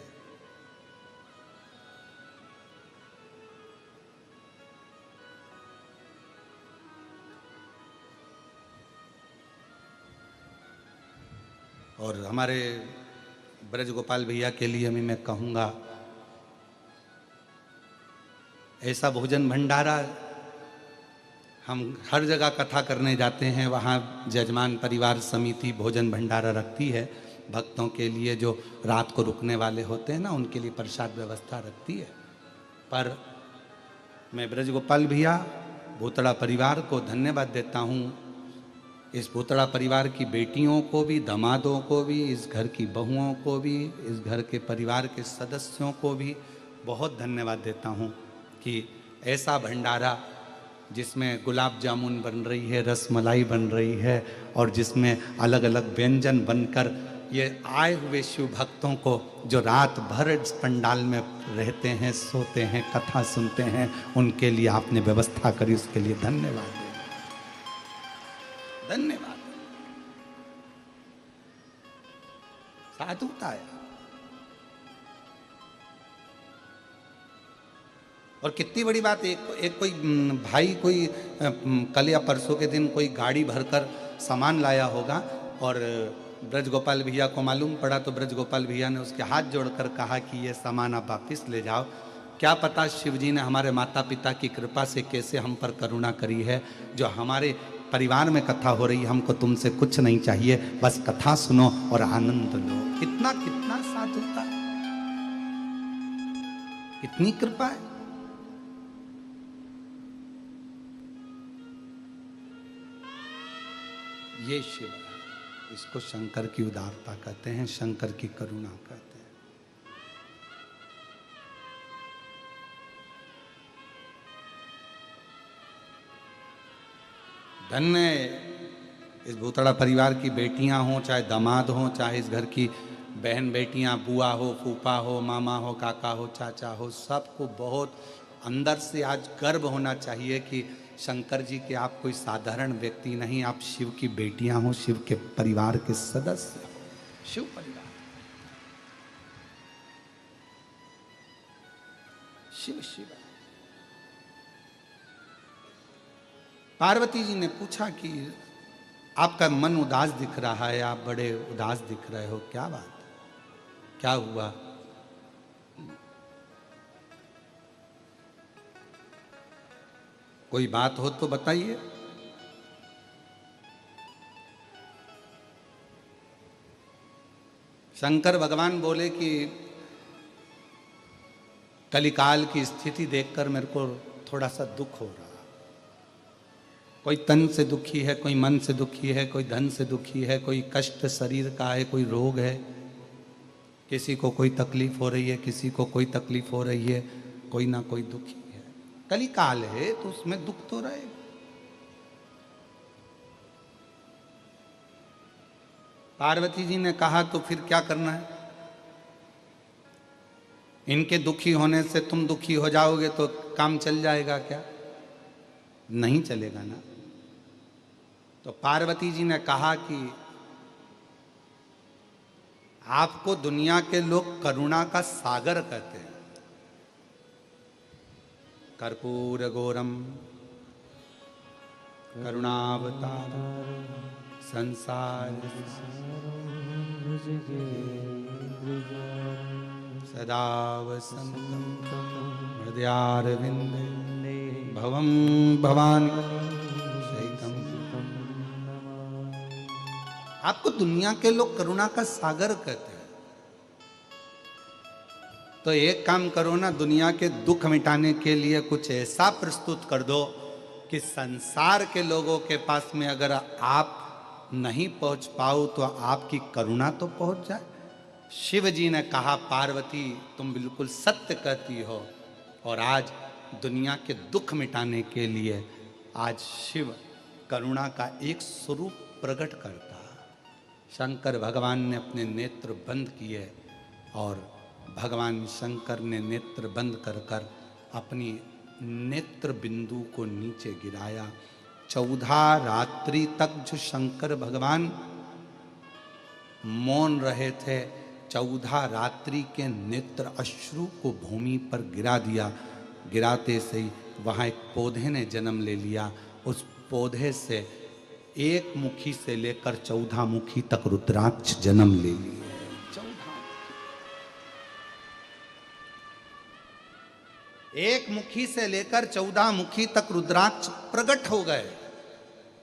[SPEAKER 1] और हमारे ब्रज गोपाल भैया के लिए भी मैं कहूँगा, ऐसा भोजन भंडारा हम हर जगह कथा करने जाते हैं, वहाँ जजमान परिवार समिति भोजन भंडारा रखती है भक्तों के लिए, जो रात को रुकने वाले होते हैं ना, उनके लिए प्रसाद व्यवस्था रखती है। पर मैं ब्रज गोपाल भैया भूतड़ा परिवार को धन्यवाद देता हूँ। इस भूतड़ा परिवार की बेटियों को भी, दामादों को भी, इस घर की बहुओं को भी, इस घर के परिवार के सदस्यों को भी बहुत धन्यवाद देता हूँ कि ऐसा भंडारा जिसमें गुलाब जामुन बन रही है, रस मलाई बन रही है और जिसमें अलग अलग व्यंजन बनकर ये आए हुए शिव भक्तों को जो रात भर इस पंडाल में रहते हैं, सोते हैं, कथा सुनते हैं, उनके लिए आपने व्यवस्था करी, उसके लिए धन्यवाद। धन्यवाद। साधुता है। और कितनी बड़ी बात, एक कोई भाई कोई कल या परसों के दिन कोई गाड़ी भरकर सामान लाया होगा और ब्रज गोपाल भैया को मालूम पड़ा तो ब्रज गोपाल भैया ने उसके हाथ जोड़कर कहा कि ये सामान आप वापिस ले जाओ। क्या पता शिव जी ने हमारे माता पिता की कृपा से कैसे हम पर करुणा करी है, जो हमारे परिवार में कथा हो रही, हमको तुमसे कुछ नहीं चाहिए, बस कथा सुनो और आनंद लो। कितना कितना साधुता, कितनी कृपा है। ये शिव है, इसको शंकर की उदारता कहते हैं, शंकर की करुणा कहते हैं। धन्य इस भूतड़ा परिवार की बेटियां हों, चाहे दामाद हों, चाहे इस घर की बहन बेटियां, बुआ हो, फूफा हो, मामा हो, काका हो, चाचा हो, सबको बहुत अंदर से आज गर्व होना चाहिए कि शंकर जी के आप कोई साधारण व्यक्ति नहीं, आप शिव की बेटियां हो, शिव के परिवार के सदस्य हो, शिव परिवार, शिव शिव। पार्वती जी ने पूछा कि आपका मन उदास दिख रहा है, आप बड़े उदास दिख रहे हो, क्या बात, क्या हुआ? कोई बात हो तो बताइए। शंकर भगवान बोले कि कलिकाल की स्थिति देखकर मेरे को थोड़ा सा दुख हो रहा। कोई तन से दुखी है, कोई मन से दुखी है, कोई धन से दुखी है, कोई कष्ट शरीर का है, कोई रोग है, किसी को कोई तकलीफ हो रही है, किसी को कोई तकलीफ हो रही है, कोई ना कोई दुखी है। कलिकाल है तो उसमें दुख तो रहेगा। पार्वती जी ने कहा तो फिर क्या करना है? इनके दुखी होने से तुम दुखी हो जाओगे तो काम चल जाएगा क्या? नहीं चलेगा ना। तो पार्वती जी ने कहा कि आपको दुनिया के लोग करुणा का सागर कहते हैं। कर्पूर गौरम करुणावतार संसार सदा वसंतम हृदयारविंदे भवम भवानी शैतम। आपको दुनिया के लोग करुणा का सागर कहते हैं। तो एक काम करो ना, दुनिया के दुख मिटाने के लिए कुछ ऐसा प्रस्तुत कर दो कि संसार के लोगों के पास में अगर आप नहीं पहुंच पाओ तो आपकी करुणा तो पहुंच जाए। शिव जी ने कहा पार्वती तुम बिल्कुल सत्य कहती हो, और आज दुनिया के दुख मिटाने के लिए आज शिव करुणा का एक स्वरूप प्रकट करता। शंकर भगवान ने अपने नेत्र बंद किए और भगवान शंकर ने नेत्र बंद कर कर अपनी नेत्र बिंदु को नीचे गिराया। 14 रात्रि तक जो शंकर भगवान मौन रहे थे, 14 रात्रि के नेत्र अश्रु को भूमि पर गिरा दिया। गिराते से ही वहाँ एक पौधे ने जन्म ले लिया। उस पौधे से एक मुखी से लेकर 14 मुखी तक रुद्राक्ष जन्म ले लिए। 14 एक मुखी से लेकर 14 मुखी तक रुद्राक्ष प्रकट हो गए।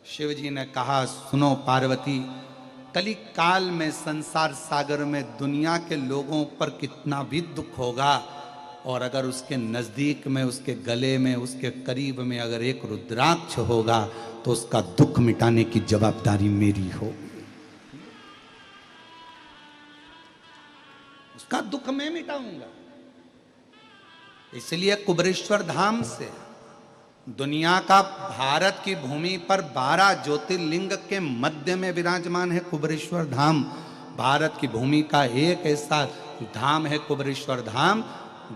[SPEAKER 1] शिव जी ने कहा सुनो पार्वती, कली काल में संसार सागर में दुनिया के लोगों पर कितना भी दुख होगा और अगर उसके नज़दीक में, उसके गले में, उसके करीब में अगर एक रुद्राक्ष होगा तो उसका दुख मिटाने की जवाबदारी मेरी होगी। उसका दुख मैं मिटाऊंगा। इसलिए कुबेरेश्वर धाम से दुनिया का, भारत की भूमि पर 12 ज्योतिर्लिंग के मध्य में विराजमान है कुबेरेश्वर धाम। भारत की भूमि का एक ऐसा धाम है कुबेरेश्वर धाम,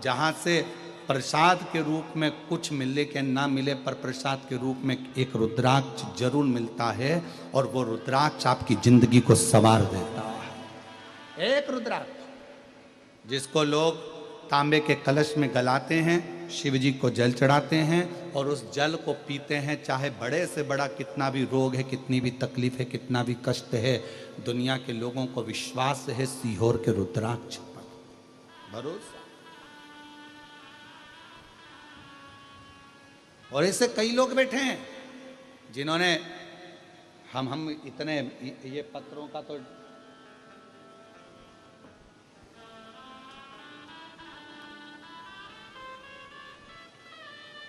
[SPEAKER 1] जहां से प्रसाद के रूप में कुछ मिले के ना मिले, पर प्रसाद के रूप में एक रुद्राक्ष जरूर मिलता है, और वो रुद्राक्ष आपकी जिंदगी को संवार देता है। एक रुद्राक्ष जिसको लोग तांबे के कलश में गलाते हैं, शिव जी को जल चढ़ाते हैं और उस जल को पीते हैं, चाहे बड़े से बड़ा कितना भी रोग है, कितनी भी तकलीफ है, कितना भी कष्ट है, दुनिया के लोगों को विश्वास है सीहोर के रुद्राक्ष पर, भरोसा। और ऐसे कई लोग बैठे हैं जिन्होंने हम इतने, ये पत्रों का तो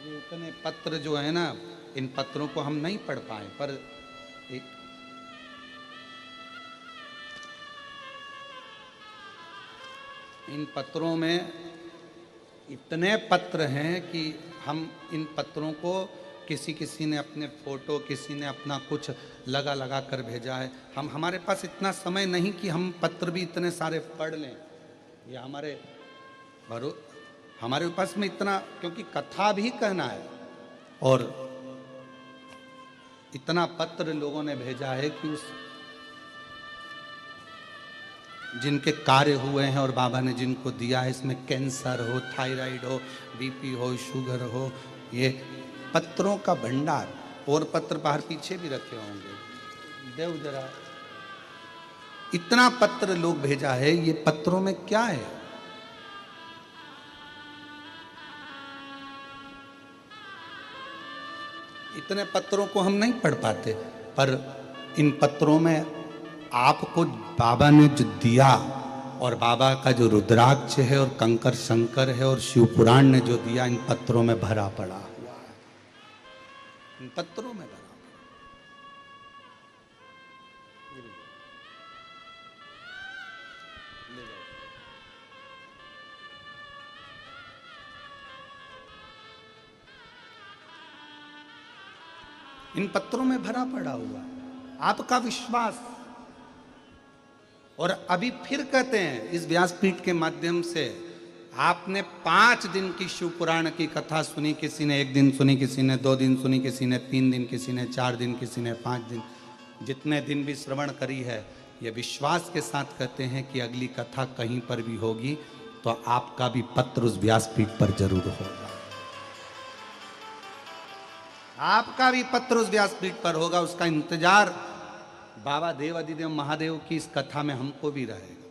[SPEAKER 1] ये इतने पत्र जो है ना, इन पत्रों को हम नहीं पढ़ पाए, पर एक इन पत्रों में इतने पत्र हैं कि हम इन पत्रों को, किसी ने अपने फोटो, किसी ने अपना कुछ लगा कर भेजा है। हमारे पास इतना समय नहीं कि हम पत्र भी इतने सारे पढ़ लें। ये हमारे पास में इतना, क्योंकि कथा भी कहना है और इतना पत्र लोगों ने भेजा है कि उस जिनके कार्य हुए हैं और बाबा ने जिनको दिया है, इसमें कैंसर हो, थायराइड हो, बीपी हो, शुगर हो, ये पत्रों का भंडार। और पत्र बाहर पीछे भी रखे होंगे, देव जरा, इतना पत्र लोग भेजा है। ये पत्रों में क्या है? इतने पत्रों को हम नहीं पढ़ पाते, पर इन पत्रों में आपको बाबा ने जो दिया, और बाबा का जो रुद्राक्ष है और कंकर शंकर है और शिव पुराण ने जो दिया, इन पत्रों में भरा पड़ा हुआ है, इन पत्रों में भरा। इन पत्रों में भरा पड़ा हुआ आपका विश्वास। और अभी फिर कहते हैं इस व्यासपीठ के माध्यम से, आपने 5 दिन की शिव पुराण की कथा सुनी, किसी ने 1 दिन सुनी, किसी ने 2 दिन सुनी, किसी ने 3 दिन, किसी ने 4 दिन, किसी ने 5 दिन, जितने दिन भी श्रवण करी है, ये विश्वास के साथ कहते हैं कि अगली कथा कहीं पर भी होगी तो आपका भी पत्र उस व्यासपीठ पर जरूर होगा। आपका भी पत्र उस व्यासपीठ पर होगा। उसका इंतजार बाबा देव अधिदेव महादेव की इस कथा में हमको भी रहेगा।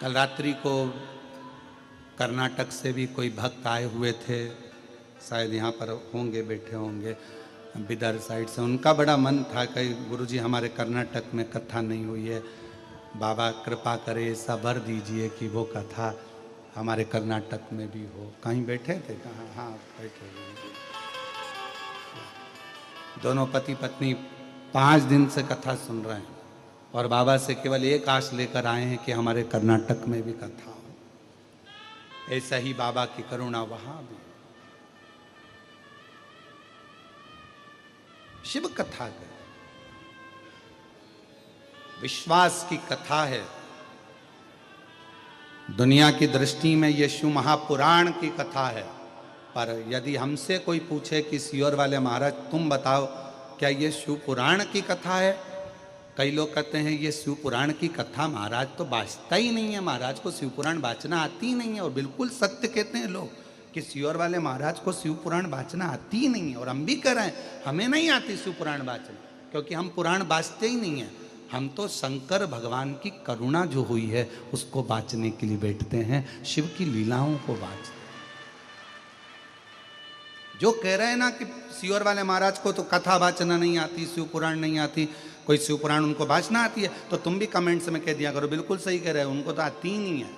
[SPEAKER 1] कल रात्रि को कर्नाटक से भी कोई भक्त आए हुए थे, शायद यहाँ पर होंगे, बैठे होंगे बिदर साइड से। उनका बड़ा मन था कि गुरुजी हमारे कर्नाटक में कथा नहीं हुई है, बाबा कृपा करे, ऐसा वर दीजिए कि वो कथा हमारे कर्नाटक में भी हो। कहीं बैठे थे? कहाँ? हाँ बैठे हुए। दोनों पति पत्नी 5 दिन से कथा सुन रहे हैं और बाबा से केवल एक आश लेकर आए हैं कि हमारे कर्नाटक में भी कथा हो। ऐसा ही बाबा की करुणा वहाँ भी। शिव कथा है, विश्वास की कथा है। दुनिया की दृष्टि में यह शिव महापुराण की कथा है, पर यदि हमसे कोई पूछे कि सीहोर वाले महाराज तुम बताओ क्या ये शिव पुराण की कथा है, कई लोग कहते हैं ये शिव पुराण की कथा महाराज तो बाँचता ही नहीं है, महाराज को शिव पुराण बाँचना आती ही नहीं है। और बिल्कुल सत्य कहते हैं लोग कि सीहोर वाले महाराज को शिव पुराण बाँचना आती ही नहीं है। और हम भी कह रहे हैं हमें नहीं आती शिव पुराण बाँचना, क्योंकि हम पुराण बाँचते ही नहीं हैं। हम तो शंकर भगवान की करुणा जो हुई है उसको बाँचने के लिए बैठते हैं, शिव की लीलाओं को बाँचते हैं। जो कह रहे हैं ना कि सीहोर वाले महाराज को तो कथा वाचना नहीं आती, शिव पुराण नहीं आती, कोई शिव पुराण उनको वाचना आती है, तो तुम भी कमेंट्स में कह दिया करो बिल्कुल सही कह रहे हो, उनको तो आती ही नहीं है,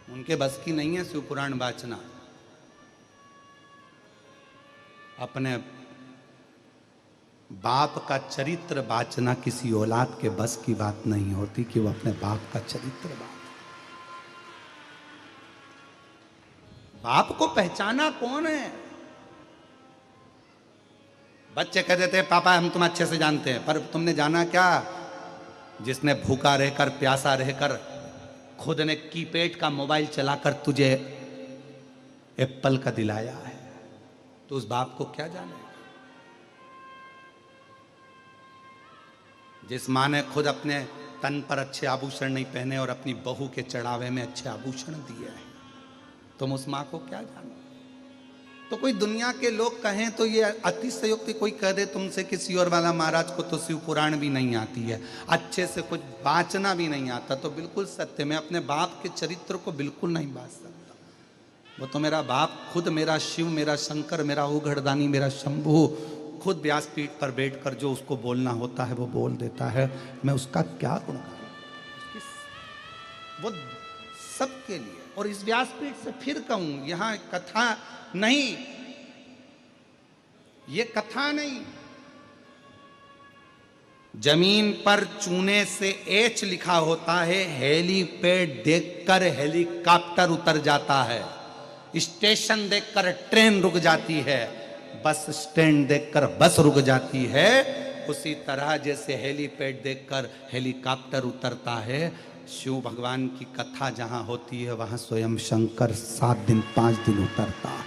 [SPEAKER 1] उनके बस की नहीं है शिव पुराण वाचना। अपने बाप का चरित्र वाचना किसी औलाद के बस की बात नहीं होती कि वो अपने बाप का चरित्र वाच। बाप को पहचाना कौन है? बच्चे कह देते हैं पापा हम तुम अच्छे से जानते हैं, पर तुमने जाना क्या? जिसने भूखा रहकर प्यासा रहकर खुद ने कीपैड का मोबाइल चलाकर तुझे एप्पल का दिलाया है, तो उस बाप को क्या जाने? जिस माँ ने खुद अपने तन पर अच्छे आभूषण नहीं पहने और अपनी बहू के चढ़ावे में अच्छे आभूषण दिए हैं, तुम उस माँ को क्या जानो? तो कोई दुनिया के लोग कहें तो ये अतिशयोक्ति, कोई कह दे तुमसे कि सीहोर वाला महाराज को तो शिव पुराण भी नहीं आती है, अच्छे से कुछ वाचना भी नहीं आता, तो बिल्कुल सत्य, मैं अपने बाप के चरित्र को बिल्कुल नहीं बाच सकता। वो तो मेरा बाप खुद, मेरा शिव, मेरा शंकर, मेरा उघड़दानी, मेरा शंभू, खुद व्यासपीठ पर बैठकर जो उसको बोलना होता है वो बोल देता है। मैं उसका क्या गुण करूं? वो सबके लिए। और इस व्यासपीठ से फिर कहूं, यहां कथा नहीं, ये कथा नहीं, जमीन पर चूने से एच लिखा होता है, हेलीपैड देखकर हेलीकॉप्टर उतर जाता है, स्टेशन देखकर ट्रेन रुक जाती है, बस स्टैंड देखकर बस रुक जाती है। उसी तरह जैसे हेलीपैड देखकर हेलीकॉप्टर उतरता है, शिव भगवान की कथा जहां होती है वहां स्वयं शंकर 7 दिन 5 दिन उतरता है,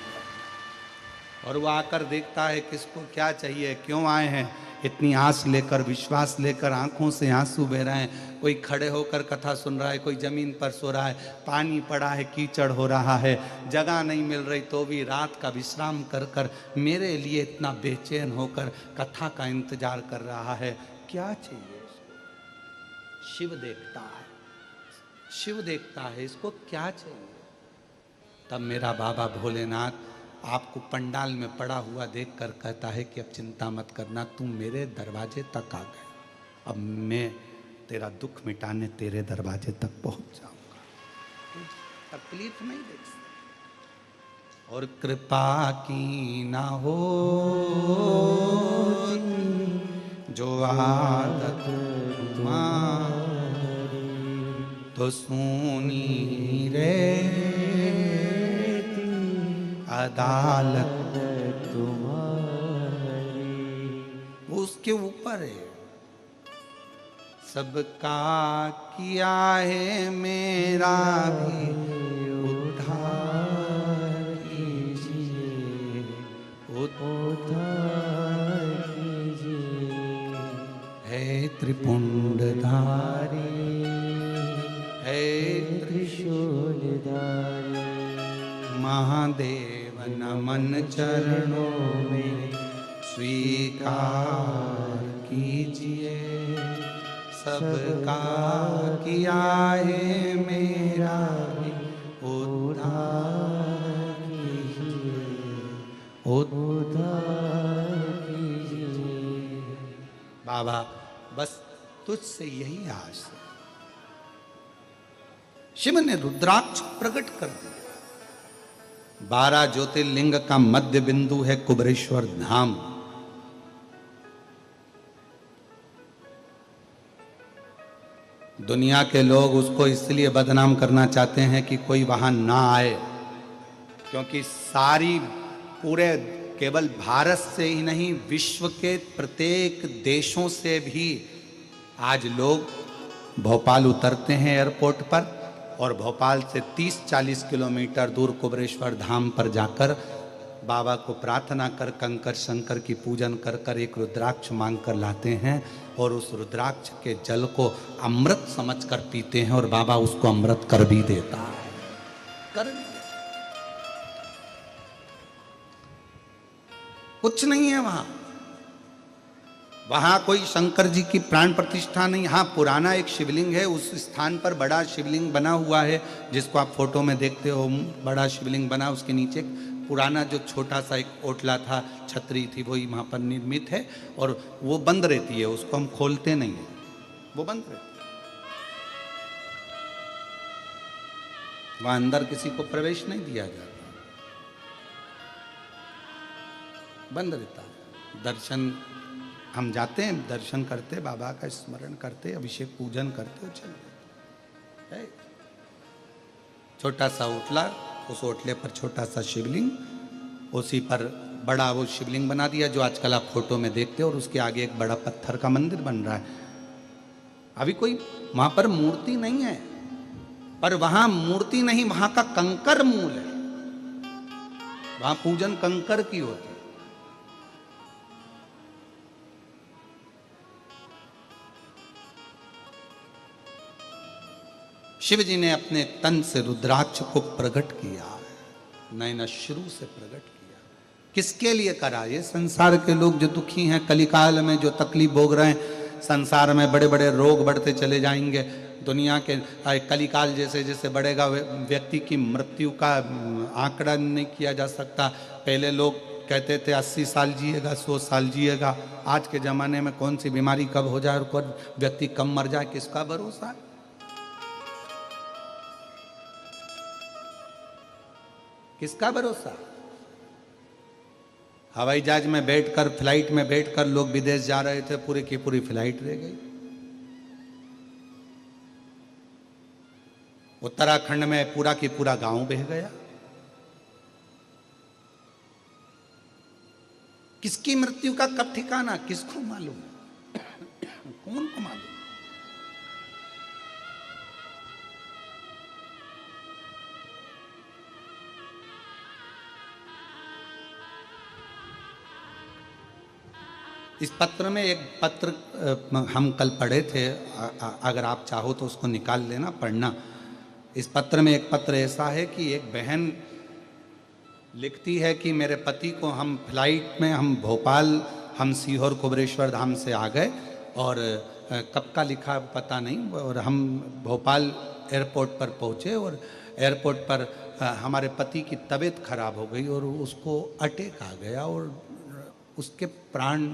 [SPEAKER 1] और वो आकर देखता है किसको क्या चाहिए, क्यों आए हैं, इतनी आस लेकर, विश्वास लेकर, आंखों से आंसू बह रहे हैं। कोई खड़े होकर कथा सुन रहा है, कोई जमीन पर सो रहा है, पानी पड़ा है, कीचड़ हो रहा है, जगह नहीं मिल रही तो भी रात का विश्राम कर कर मेरे लिए इतना बेचैन होकर कथा का इंतजार कर रहा है। क्या चाहिए इसको? शिव देखता है, शिव देखता है, इसको क्या चाहिए? तब मेरा बाबा भोलेनाथ आपको पंडाल में पड़ा हुआ देखकर कहता है कि अब चिंता मत करना, तुम मेरे दरवाजे तक आ गए, अब मैं तेरा दुख मिटाने तेरे दरवाजे तक पहुंच जाऊंगा, तकलीफ नहीं देख सकता। और कृपा की ना हो जो आदत तो सुनी रे अदालत तुम्हारी, वो उसके ऊपर है। सबका किया है मेरा भी उद्धार कीजिए, उद्धार कीजिए। है त्रिपुंडधारी, है त्रिशूलधारी, महादेव नमन चरणों में स्वीकार कीजिए। सबका किया है मेरा भी उद्धार कीजिए, उद्धार कीजिए। बाबा बस तुझसे यही आस है। शिव ने रुद्राक्ष प्रकट कर दिया। 12 ज्योतिर्लिंग का मध्य बिंदु है कुबरेश्वर धाम। दुनिया के लोग उसको इसलिए बदनाम करना चाहते हैं कि कोई वहां ना आए, क्योंकि सारी पूरे केवल भारत से ही नहीं विश्व के प्रत्येक देशों से भी आज लोग भोपाल उतरते हैं एयरपोर्ट पर, और भोपाल से 30-40 किलोमीटर दूर कुबरेश्वर धाम पर जाकर बाबा को प्रार्थना कर कंकर शंकर की पूजन कर कर एक रुद्राक्ष मांग कर लाते हैं, और उस रुद्राक्ष के जल को अमृत समझकर पीते हैं, और बाबा उसको अमृत कर भी देता है। कर कुछ नहीं है वहां, वहां कोई शंकर जी की प्राण प्रतिष्ठा नहीं। हाँ, पुराना एक शिवलिंग है, उस स्थान पर बड़ा शिवलिंग बना हुआ है, जिसको आप फोटो में देखते हो। बड़ा शिवलिंग बना, उसके नीचे पुराना जो छोटा सा एक ओटला था, छतरी थी, वही वहां पर निर्मित है। और वो बंद रहती है, उसको हम खोलते नहीं है, वो बंद रहती है। वहां अंदर किसी को प्रवेश नहीं दिया जाता, बंद रहता है। दर्शन हम जाते हैं, दर्शन करते, बाबा का स्मरण करते, अभिषेक पूजन करते, चल है। छोटा सा ओटला, उस ओटले पर छोटा सा शिवलिंग, उसी पर बड़ा वो शिवलिंग बना दिया जो आजकल आप फोटो में देखते हो, और उसके आगे एक बड़ा पत्थर का मंदिर बन रहा है। अभी कोई वहां पर मूर्ति नहीं है, पर वहां मूर्ति नहीं, वहां का कंकर मूल है। वहां पूजन कंकर की होती है। शिव जी ने अपने तन से रुद्राक्ष को प्रकट किया, नयनाश्रु से प्रकट किया। किसके लिए करा? ये संसार के लोग जो दुखी हैं, कलिकाल में जो तकलीफ भोग रहे हैं, संसार में बड़े बड़े रोग बढ़ते चले जाएंगे, दुनिया के कलिकाल जैसे जैसे बढ़ेगा, व्यक्ति की मृत्यु का आंकड़ा नहीं किया जा सकता। पहले लोग कहते थे 80 साल जिएगा, 100 साल जिएगा। आज के ज़माने में कौन सी बीमारी कब हो जाए और कब व्यक्ति कम मर जाए, किसका भरोसा है? किसका भरोसा? हवाई जहाज में बैठकर, फ्लाइट में बैठकर लोग विदेश जा रहे थे, पूरी की पूरी फ्लाइट रह गई। उत्तराखंड में पूरा की पूरा गांव बह गया। किसकी मृत्यु का कब ठिकाना, किसको मालूम? कौन को मालूम? इस पत्र में एक पत्र हम कल पढ़े थे, अगर आप चाहो तो उसको निकाल लेना, पढ़ना। इस पत्र में एक पत्र ऐसा है कि एक बहन लिखती है कि मेरे पति को हम फ्लाइट में, हम भोपाल, हम सीहोर कुबरेश्वर धाम से आ गए, और कब का लिखा पता नहीं, और हम भोपाल एयरपोर्ट पर पहुँचे, और एयरपोर्ट पर हमारे पति की तबीयत खराब हो गई और उसको अटैक आ गया, और उसके प्राण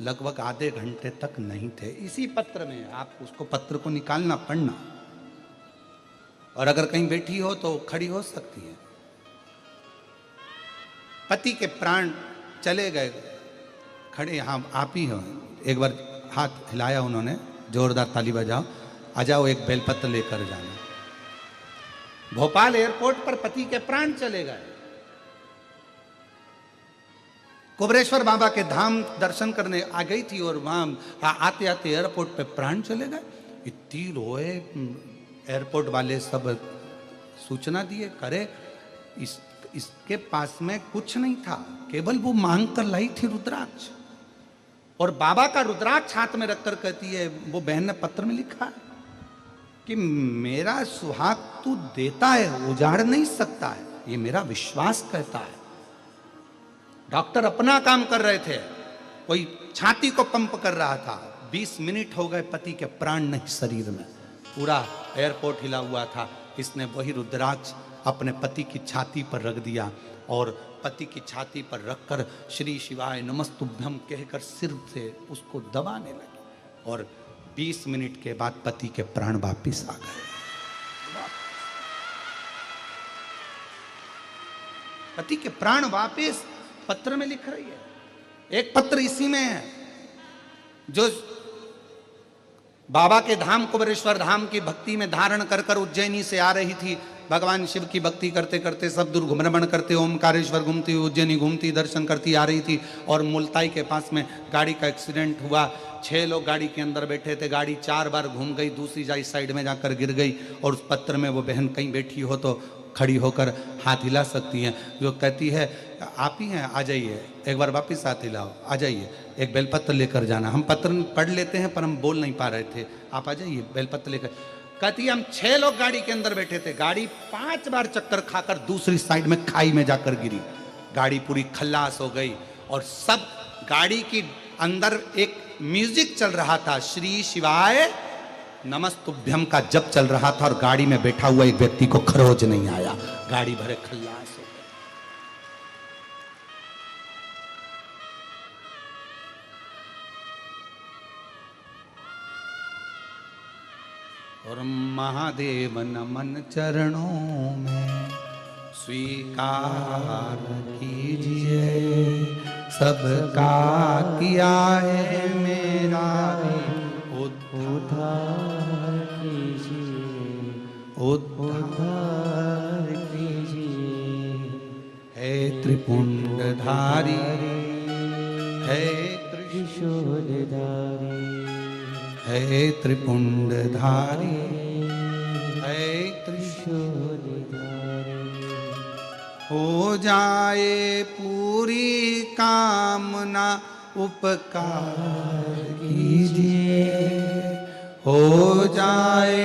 [SPEAKER 1] लगभग आधे घंटे तक नहीं थे। इसी पत्र में, आप उसको पत्र को निकालना, पढ़ना, और अगर कहीं बैठी हो तो खड़ी हो सकती है। पति के प्राण चले गए, खड़े, हाँ आप ही हो। एक बार हाथ हिलाया उन्होंने, जोरदार ताली बजाओ, आ जाओ, एक बेलपत्र लेकर जाना। भोपाल एयरपोर्ट पर पति के प्राण चले गए। कुबरेश्वर बाबा के धाम दर्शन करने आ गई थी, और वहां आते आते एयरपोर्ट पे प्राण चले गए। इतनी रोए, एयरपोर्ट वाले सब सूचना दिए, करे इसके पास में कुछ नहीं था, केवल वो मांग कर लाई थी रुद्राक्ष। और बाबा का रुद्राक्ष हाथ में रखकर कहती है, वो बहन ने पत्र में लिखा कि मेरा सुहाग तू देता है, उजाड़ नहीं सकता है, ये मेरा विश्वास कहता है। डॉक्टर अपना काम कर रहे थे, कोई छाती को पंप कर रहा था। 20 मिनट हो गए, पति के प्राण नहीं शरीर में, पूरा एयरपोर्ट हिला हुआ था। इसने वही रुद्राक्ष अपने पति की छाती पर रख दिया, और पति की छाती पर रखकर श्री शिवाय नमस्तुभ्यम कहकर सिर से उसको दबाने लगी, और 20 मिनट के बाद पति के प्राण वापिस आ गए। पति के प्राण वापिस पत्र में लिख रही है। एक पत्र इसी में है, जो बाबा के धाम कुबरेश्वर धाम की भक्ति में धारण कर कर उज्जैनी से आ रही थी। भगवान शिव की भक्ति करते करते सब दूर भ्रमण करते, ओमकारेश्वर घूमती, उज्जैनी घूमती, दर्शन करती आ रही थी, और मुल्ताई के पास में गाड़ी का एक्सीडेंट हुआ। 6 लोग गाड़ी के अंदर बैठे थे, गाड़ी 4 बार घूम गई, दूसरी साइड में जाकर गिर गई। और उस पत्र में वो बहन कहीं बैठी हो तो खड़ी होकर हाथ हिला सकती हैं, जो कहती है आप ही हैं, आ जाइए, एक बार वापस हाथ हिलाओ, आ जाइए, एक बेलपत्र लेकर जाना। हम पत्र पढ़ लेते हैं पर हम बोल नहीं पा रहे थे, आप आ जाइए बेलपत्र लेकर। कहती है हम 6 लोग गाड़ी के अंदर बैठे थे, गाड़ी 5 बार चक्कर खाकर दूसरी साइड में खाई में जाकर गिरी, गाड़ी पूरी खल्लास हो गई, और सब गाड़ी की अंदर एक म्यूजिक चल रहा था, श्री शिवाय नमस्तुभ्यम का जब चल रहा था, और गाड़ी में बैठा हुआ एक व्यक्ति को खरोच नहीं आया, गाड़ी भरे खल्लास हो गए। और महादेव नमन चरणों में स्वीकार कीजिए, सबका किया है मेरा भी
[SPEAKER 2] उद्धार कीजिए, उद्धार कीजिए।
[SPEAKER 1] है त्रिपुंडधारी, है
[SPEAKER 2] त्रिशूलधारी,
[SPEAKER 1] है त्रिपुंडधारी, है
[SPEAKER 2] त्रिशूलधारी।
[SPEAKER 1] हो जाए पूरी कामना उपकार कीजिए, हो जाए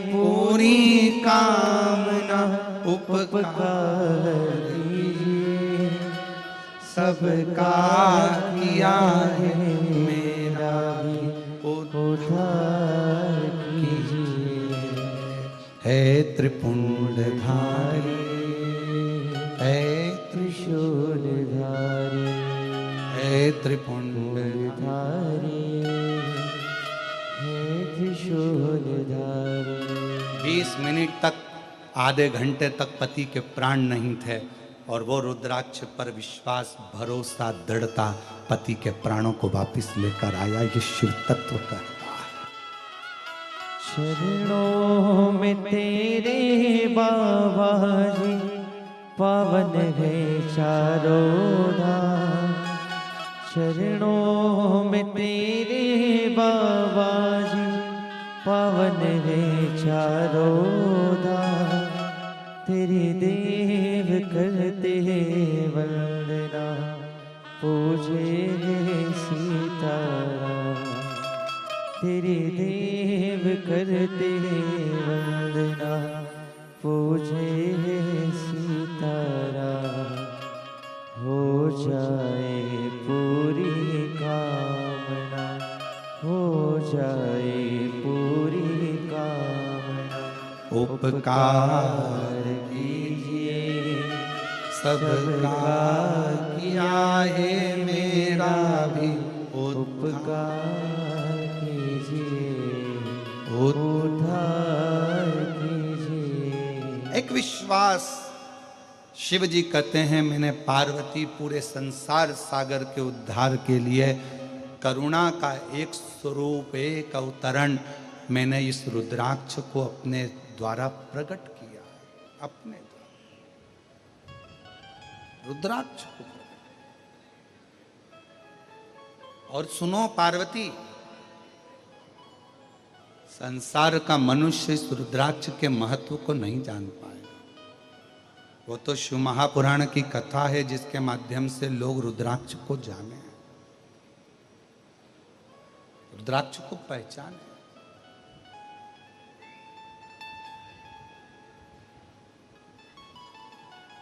[SPEAKER 1] पूरी कामना उपकार कीजिए, सबका किया है मेरा भी
[SPEAKER 2] उद्धार कीजिए।
[SPEAKER 1] है त्रिपुंडधारी, है
[SPEAKER 2] त्रिशूलधारी,
[SPEAKER 1] है त्रिपुंडधारी,
[SPEAKER 2] है त्रिशूलधारी।
[SPEAKER 1] 20 मिनट तक, आधे घंटे तक पति के प्राण नहीं थे, और वो रुद्राक्ष पर विश्वास, भरोसा, दृढ़ता पति के प्राणों को वापस लेकर आया। ये शिव तत्व कहता है।
[SPEAKER 2] शरणों में तेरे बाबा जी, पावन है चारों धाम। शरणों में तेरे बाबा जी, पावन है चारों धाम। तेरी देव करते हैं वंदना, पूजे है सीताराम। तेरी देव करते हैं वंदना, पूजे है सीताराम। हो जाए पूरी कामना, हो जाए पूरी कामना।
[SPEAKER 1] उपकार कीजिए, सबका किया है मेरा भी
[SPEAKER 2] उपकार कीजिए, उद्धार कीजिए।
[SPEAKER 1] एक विश्वास, शिव जी कहते हैं मैंने पार्वती पूरे संसार सागर के उद्धार के लिए करुणा का एक स्वरूप, एक अवतरण मैंने इस रुद्राक्ष को अपने द्वारा प्रकट किया, अपने द्वारा रुद्राक्ष को। और सुनो पार्वती, संसार का मनुष्य इस रुद्राक्ष के महत्व को नहीं जान पाएगा। वो तो शिव महापुराण की कथा है जिसके माध्यम से लोग रुद्राक्ष को जाने, रुद्राक्ष को पहचाने।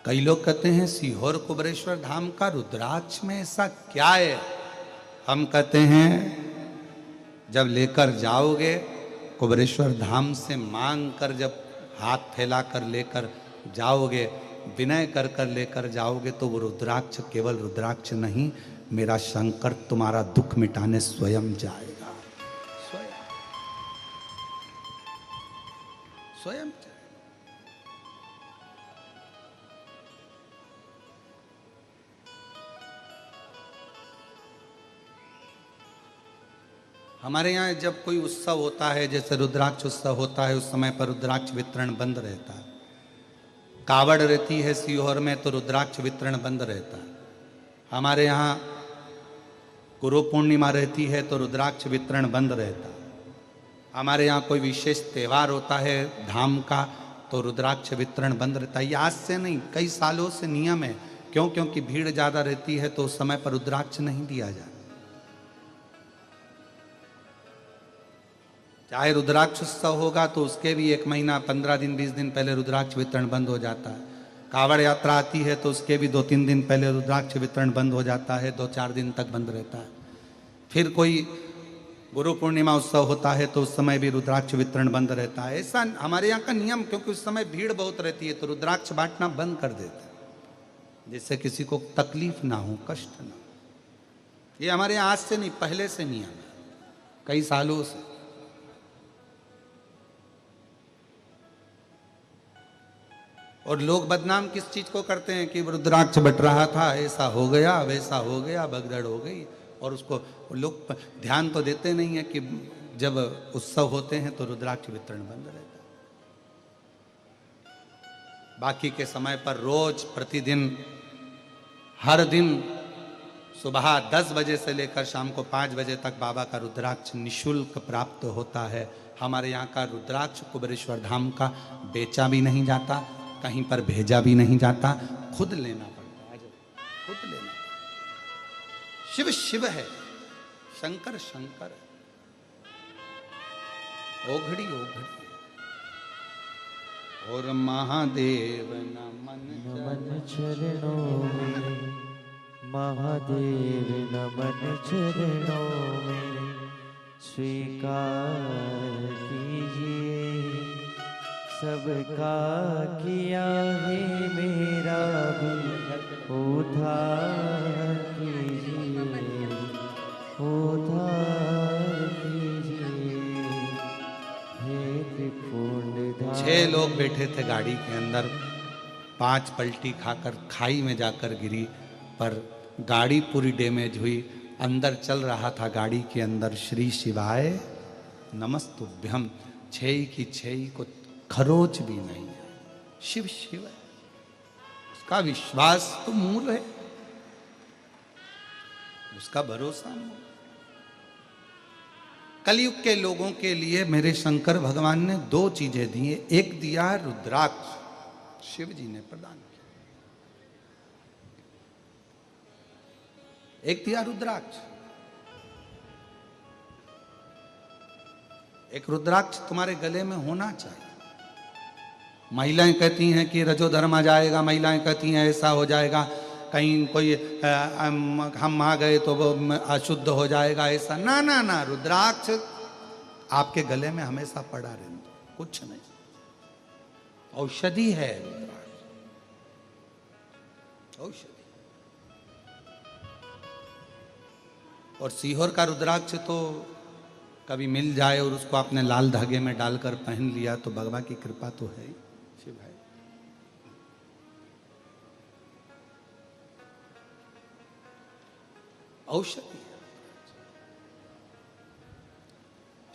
[SPEAKER 1] कई लोग कहते हैं सीहोर कुबरेश्वर धाम का रुद्राक्ष में ऐसा क्या है। हम कहते हैं जब लेकर जाओगे कुबरेश्वर धाम से, मांग कर जब हाथ फैलाकर लेकर जाओगे, विनय कर कर लेकर जाओगे, तो वो रुद्राक्ष केवल रुद्राक्ष नहीं, मेरा शंकर तुम्हारा दुख मिटाने स्वयं जाएगा, स्वयं स्वयं जाएगा। हमारे यहाँ जब कोई उत्सव होता है, जैसे रुद्राक्ष उत्सव होता है, उस समय पर रुद्राक्ष वितरण बंद रहता है। कावड़ रहती है सीहोर में तो रुद्राक्ष वितरण बंद रहता है। हमारे यहाँ गुरु पूर्णिमा रहती है तो रुद्राक्ष वितरण बंद रहता है। हमारे यहाँ कोई विशेष त्यौहार होता है धाम का तो रुद्राक्ष वितरण बंद रहता है। ये आज से नहीं, कई सालों से नियम है। क्यों? क्योंकि भीड़ ज़्यादा रहती है तो उस समय पर रुद्राक्ष नहीं दिया जाता। चाहे रुद्राक्ष उत्सव होगा तो उसके भी 1 महीना 15 दिन 20 दिन पहले रुद्राक्ष वितरण बंद हो जाता है। कावड़ यात्रा आती है तो उसके भी 2-3 दिन पहले रुद्राक्ष वितरण बंद हो जाता है, 2-4 दिन तक बंद रहता है। फिर कोई गुरु पूर्णिमा उत्सव होता है तो उस समय भी रुद्राक्ष वितरण बंद रहता है। ऐसा हमारे यहाँ का नियम, क्योंकि उस समय भीड़ बहुत रहती है तो रुद्राक्ष बांटना बंद कर देते हैं, जिससे किसी को तकलीफ ना हो, कष्ट ना हो। ये हमारे यहाँ आज से नहीं, पहले से नियम है, कई सालों से। और लोग बदनाम किस चीज को करते हैं कि रुद्राक्ष बट रहा था, ऐसा हो गया, वैसा हो गया, भगदड़ हो गई। और उसको लोग ध्यान तो देते नहीं है कि जब उत्सव होते हैं तो रुद्राक्ष वितरण बंद रहता है। बाकी के समय पर रोज प्रतिदिन हर दिन सुबह 10 बजे से लेकर शाम को 5 बजे तक बाबा का रुद्राक्ष निशुल्क प्राप्त होता है। हमारे यहाँ का रुद्राक्ष कुबेरेश्वर धाम का बेचा भी नहीं जाता, कहीं पर भेजा भी नहीं जाता, खुद लेना पड़ता है, खुद लेना। शिव शिव है, शंकर शंकर है, ओघड़ी ओघड़ी। और महादेव नमन
[SPEAKER 2] नमन चरणों में, महादेव नमन चरणों में, स्वीकार कीजिए सबका किया है मेरा भी उद्धार कीजिए, उद्धार कीजिए हे त्रिपुंडधारी।
[SPEAKER 1] 6 लोग बैठे थे गाड़ी के अंदर, 5 पलटी खाकर खाई में जाकर गिरी, पर गाड़ी पूरी डैमेज हुई। अंदर चल रहा था गाड़ी के अंदर श्री शिवाय नमस्तुभ्यम, 6 की 6 को खरोच भी नहीं है। शिव शिव है, उसका विश्वास तो मूल है, उसका भरोसा मूल। कलयुग के लोगों के लिए मेरे शंकर भगवान ने 2 चीजें दी है। एक दिया रुद्राक्ष, शिव जी ने प्रदान किया। एक दिया रुद्राक्ष। एक रुद्राक्ष तुम्हारे गले में होना चाहिए। महिलाएं कहती हैं कि रजोधर्म आ जाएगा, महिलाएं कहती हैं ऐसा हो जाएगा, कहीं कोई हम आ गए तो वो अशुद्ध हो जाएगा, ऐसा ना ना ना। रुद्राक्ष आपके गले में हमेशा पड़ा रहने दो, कुछ नहीं, औषधि है रुद्राक्ष, औषधि। और सीहोर का रुद्राक्ष तो कभी मिल जाए और उसको आपने लाल धागे में डालकर पहन लिया तो भगवान की कृपा तो है ही, शिव है। औषधि।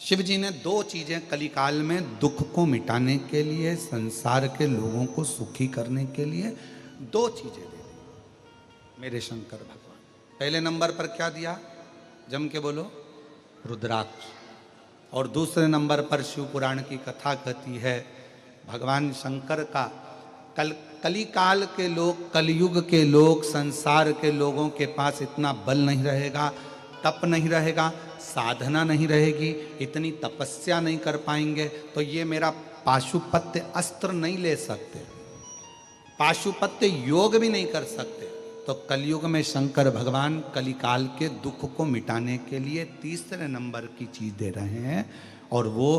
[SPEAKER 1] शिव जी ने 2 चीजें कलिकाल में दुख को मिटाने के लिए, संसार के लोगों को सुखी करने के लिए 2 चीजें दे दी मेरे शंकर भगवान। पहले नंबर पर क्या दिया, जम के बोलो, रुद्राक्ष। और दूसरे नंबर पर शिव पुराण की कथा कहती है भगवान शंकर का कलिकाल के लोग, कलयुग के लोग, संसार के लोगों के पास इतना बल नहीं रहेगा, तप नहीं रहेगा, साधना नहीं रहेगी, इतनी तपस्या नहीं कर पाएंगे, तो ये मेरा पाशुपत्य अस्त्र नहीं ले सकते, पाशुपत्य योग भी नहीं कर सकते। तो कलयुग में शंकर भगवान कलिकाल के दुख को मिटाने के लिए तीसरे नंबर की चीज दे रहे हैं। और वो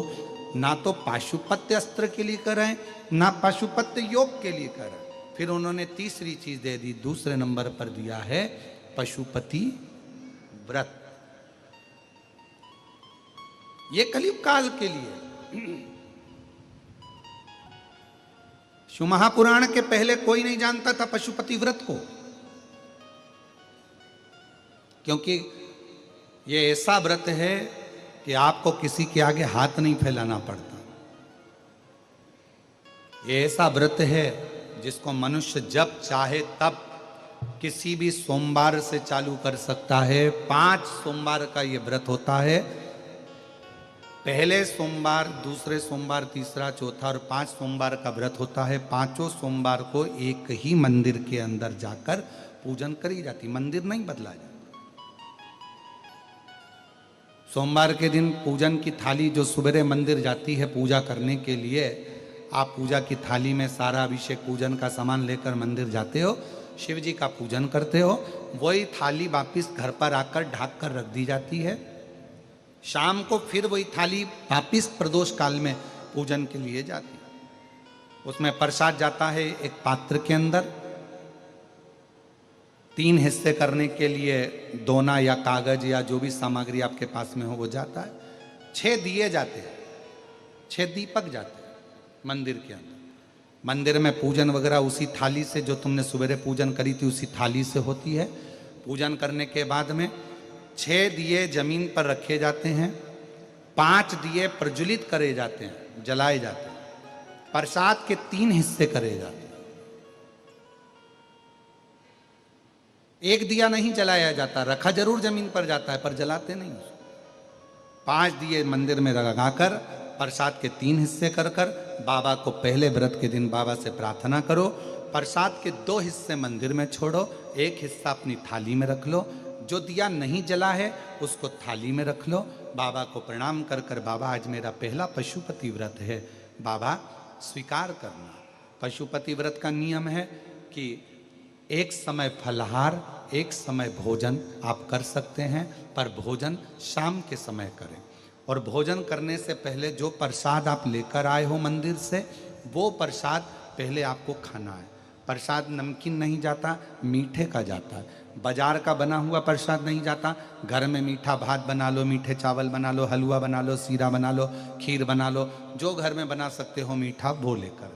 [SPEAKER 1] ना तो पाशुपत्य अस्त्र के लिए कर रहे हैं, ना पाशुपत्य योग के लिए कर रहे हैं। फिर उन्होंने तीसरी चीज दे दी, दूसरे नंबर पर दिया है पशुपति व्रत। ये कलयुग काल के लिए। शिव महापुराण के पहले कोई नहीं जानता था पशुपति व्रत को, क्योंकि ये ऐसा व्रत है कि आपको किसी के आगे हाथ नहीं फैलाना पड़ता। ये ऐसा व्रत है जिसको मनुष्य जब चाहे तब किसी भी सोमवार से चालू कर सकता है। 5 सोमवार का ये व्रत होता है। पहले सोमवार, दूसरे सोमवार, तीसरा, चौथा और 5 सोमवार का व्रत होता है। 5 सोमवार को एक ही मंदिर के अंदर जाकर पूजन करी जाती, मंदिर नहीं बदला जाता। सोमवार के दिन पूजन की थाली जो सुबह मंदिर जाती है पूजा करने के लिए, आप पूजा की थाली में सारा अभिषेक पूजन का सामान लेकर मंदिर जाते हो, शिव जी का पूजन करते हो, वही थाली वापिस घर पर आकर ढक कर रख दी जाती है। शाम को फिर वही थाली वापिस प्रदोष काल में पूजन के लिए जाती है। उसमें प्रसाद जाता है एक पात्र के अंदर, 3 हिस्से करने के लिए दोना या कागज या जो भी सामग्री आपके पास में हो वो जाता है। 6 दिए जाते हैं, 6 दीपक जाते हैं मंदिर के अंदर। मंदिर में पूजन वगैरह उसी थाली से, जो तुमने सवेरे पूजन करी थी उसी थाली से होती है। पूजन करने के बाद में 6 दिए जमीन पर रखे जाते हैं, 5 दिए प्रज्वलित करे जाते हैं, जलाए जाते हैं। प्रसाद के 3 हिस्से करे जाते हैं। एक दिया नहीं जलाया जाता, रखा जरूर जमीन पर जाता है पर जलाते नहीं। 5 दिए मंदिर में लगाकर प्रसाद के 3 हिस्से कर कर बाबा को पहले व्रत के दिन बाबा से प्रार्थना करो। प्रसाद के 2 हिस्से मंदिर में छोड़ो, 1 हिस्सा अपनी थाली में रख लो। जो दिया नहीं जला है उसको थाली में रख लो। बाबा को प्रणाम कर कर, बाबा आज मेरा पहला पशुपति व्रत है, बाबा स्वीकार करना। पशुपति व्रत का नियम है कि एक समय फलाहार, एक समय भोजन आप कर सकते हैं, पर भोजन शाम के समय करें। और भोजन करने से पहले जो प्रसाद आप लेकर आए हो मंदिर से, वो प्रसाद पहले आपको खाना है। प्रसाद नमकीन नहीं जाता, मीठे का जाता है। बाजार का बना हुआ प्रसाद नहीं जाता। घर में मीठा भात बना लो, मीठे चावल बना लो, हलवा बना लो, सीरा बना लो, खीर बना लो, जो घर में बना सकते हो मीठा वो लेकर।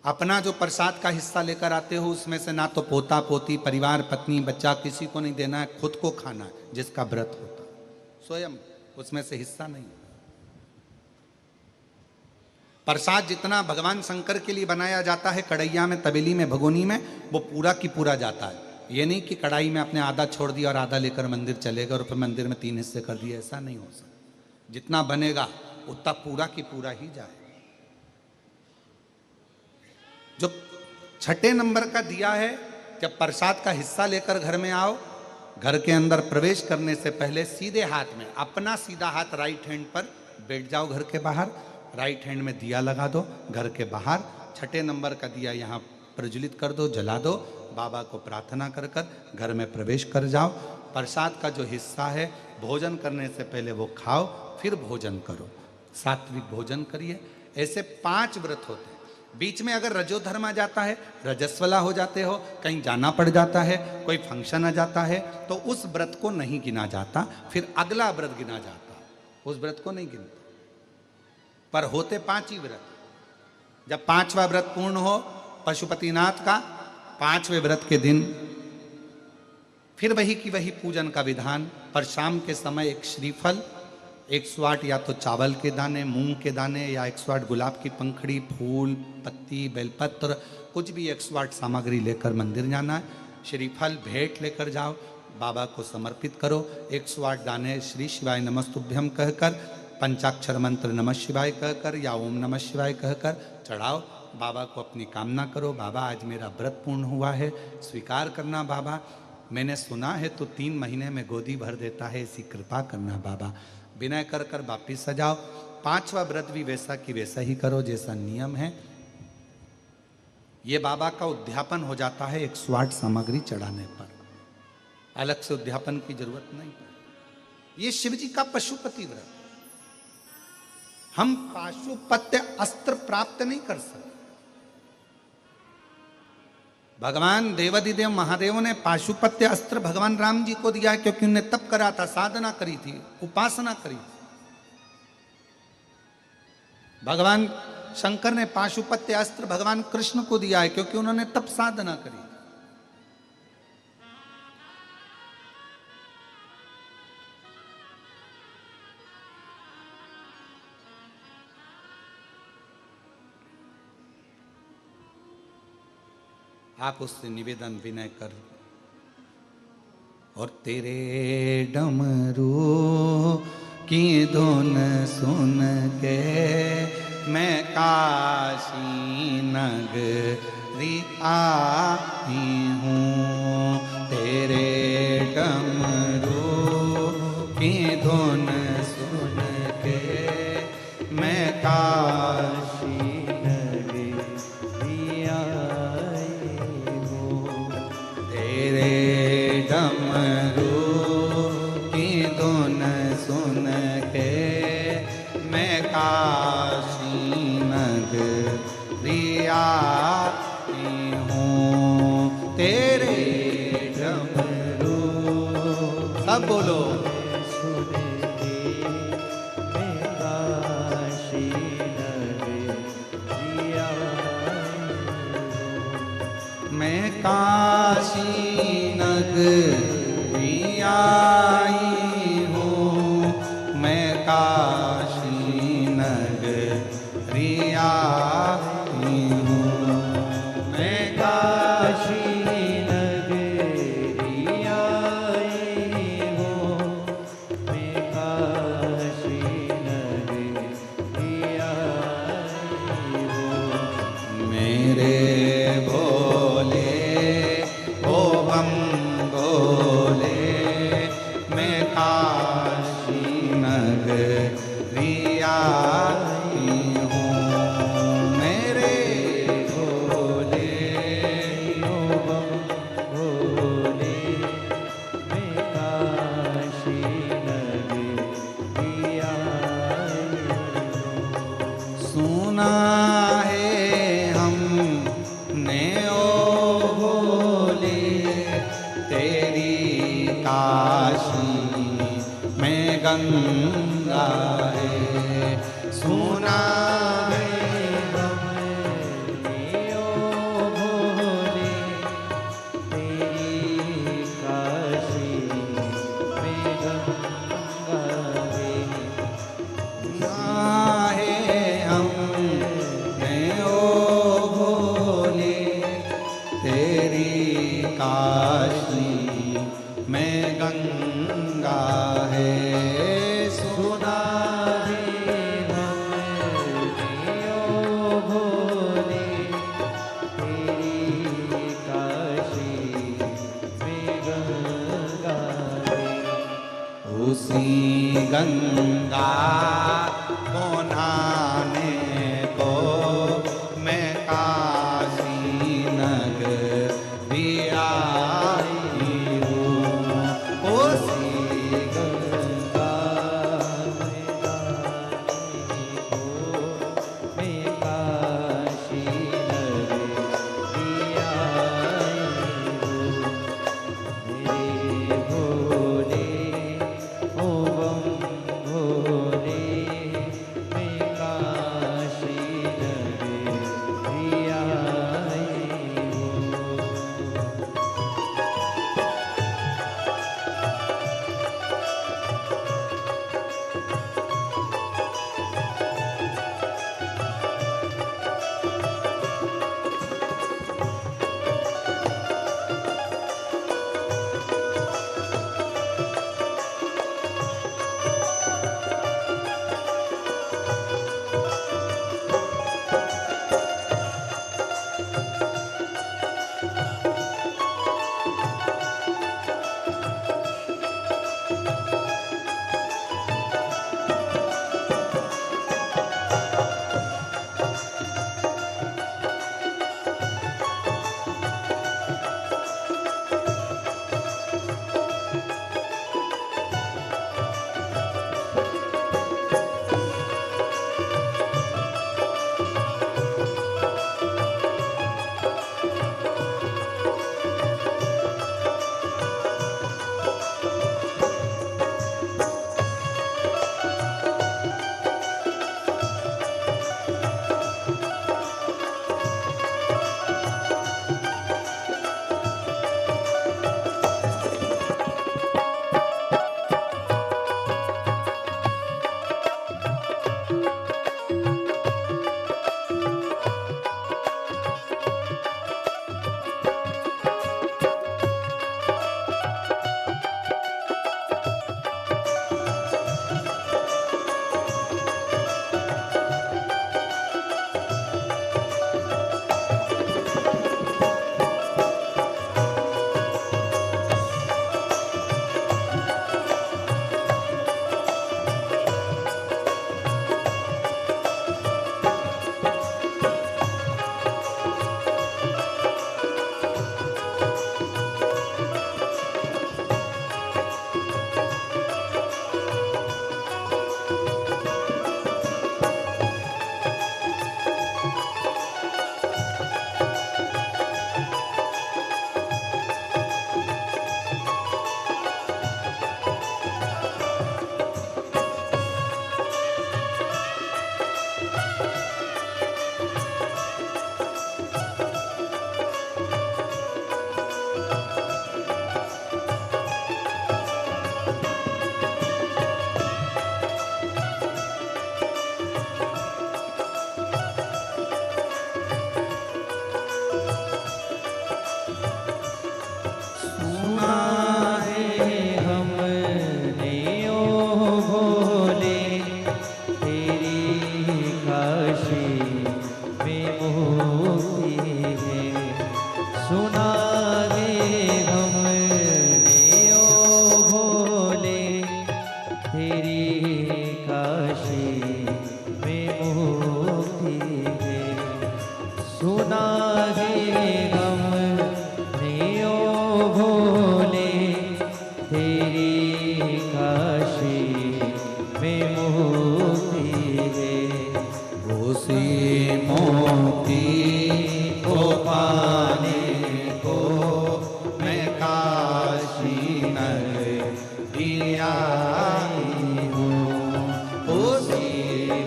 [SPEAKER 1] अपना जो प्रसाद का हिस्सा लेकर आते हो उसमें से ना तो पोता पोती, परिवार, पत्नी, बच्चा किसी को नहीं देना है, खुद को खाना है। जिसका व्रत होता है स्वयं उसमें से हिस्सा नहीं। प्रसाद जितना भगवान शंकर के लिए बनाया जाता है कढ़ैया में, तबेली में, भगोनी में, वो पूरा की पूरा जाता है। ये नहीं कि कढ़ाई में आपने आधा छोड़ दिया और आधा लेकर मंदिर चले गए और फिर मंदिर में 3 हिस्से कर दिए, ऐसा नहीं हो सकता। जितना बनेगा उतना पूरा की पूरा ही जाए। जो 6ठे नंबर का दिया है, जब प्रसाद का हिस्सा लेकर घर में आओ, घर के अंदर प्रवेश करने से पहले सीधे हाथ में, अपना सीधा हाथ राइट हैंड पर बैठ जाओ। घर के बाहर राइट हैंड में दिया लगा दो। घर के बाहर 6ठे नंबर का दिया यहाँ प्रज्वलित कर दो, जला दो। बाबा को प्रार्थना कर कर घर में प्रवेश कर जाओ। प्रसाद का जो हिस्सा है भोजन करने से पहले वो खाओ, फिर भोजन करो, सात्विक भोजन करिए। ऐसे 5 व्रत होते हैं। बीच में अगर रजोधर्म आ जाता है, रजस्वला हो जाते हो, कहीं जाना पड़ जाता है, कोई फंक्शन आ जाता है, तो उस व्रत को नहीं गिना जाता, फिर अगला व्रत गिना जाता, उस व्रत को नहीं गिनता। पर होते 5 ही व्रत। जब 5वां व्रत पूर्ण हो पशुपतिनाथ का, 5वें व्रत के दिन फिर वही की वही पूजन का विधान। पर शाम के समय एक श्रीफल, 108 या तो चावल के दाने, मूंग के दाने, या 108 गुलाब की पंखड़ी, फूल, पत्ती, बेलपत्र, कुछ भी 108 सामग्री लेकर मंदिर जाना है। श्रीफल भेंट लेकर जाओ, बाबा को समर्पित करो। 108 दाने श्री शिवाय नमस्तुभ्यम कहकर, पंचाक्षर मंत्र नमः शिवाय कहकर या ओम नमः शिवाय कहकर चढ़ाओ। बाबा को अपनी कामना करो, बाबा आज मेरा व्रत पूर्ण हुआ है, स्वीकार करना बाबा। मैंने सुना है तो 3 महीने में गोदी भर देता है, ऐसी कृपा करना बाबा। विनय कर कर वापिस सजाओ। 5वां व्रत भी वैसा कि वैसा ही करो जैसा नियम है। ये बाबा का उद्यापन हो जाता है 108 सामग्री चढ़ाने पर, अलग से उद्यापन की जरूरत नहीं। ये शिव जी का पशुपति व्रत। हम पाशुपत्य अस्त्र प्राप्त नहीं कर सकते। भगवान देवाधिदेव महादेव ने पाशुपत्य अस्त्र भगवान राम जी को दिया है, क्योंकि उन्हें तप करा था, साधना करी थी, उपासना करी थी। भगवान शंकर ने पाशुपत्य अस्त्र भगवान कृष्ण को दिया है, क्योंकि उन्होंने तप साधना करी। आप उससे निवेदन विनय कर, और तेरे डमरू की धुन सुन के मैं काशी नगरी आई हूँ। तेरे डमरू की धुन सुन के मैं काशी डमरू की काशी नगरिया की हूँ तेरे डमरू। सब बोलो।
[SPEAKER 2] सुन के मैं काशी नगरिया
[SPEAKER 1] मैं काशी नगरिया आई हूँ, मैं काशी नगरिया आई हूँ, मैं काशी
[SPEAKER 2] नगरिया आई हूँ, मैं काशी नगरिया आई हूँ।
[SPEAKER 1] मेरे भोले ओ बम भोले, मैं काशी नगरिया आई हूँ, मेरे भोले
[SPEAKER 2] ओ बम भोले, मैं काशी नगरिया आई हूँ।
[SPEAKER 1] सुना है हमने ओ भोले तेरी काशी में गंगा है। सुना है
[SPEAKER 2] हमने ओ भोले तेरी काशी में गंगा है।
[SPEAKER 1] सुना है हमने ओ भोले तेरी काशी में गंगा है। सुना है
[SPEAKER 2] हमने ओ भोले तेरी काशी में गंगा है।
[SPEAKER 1] उसी गंगा को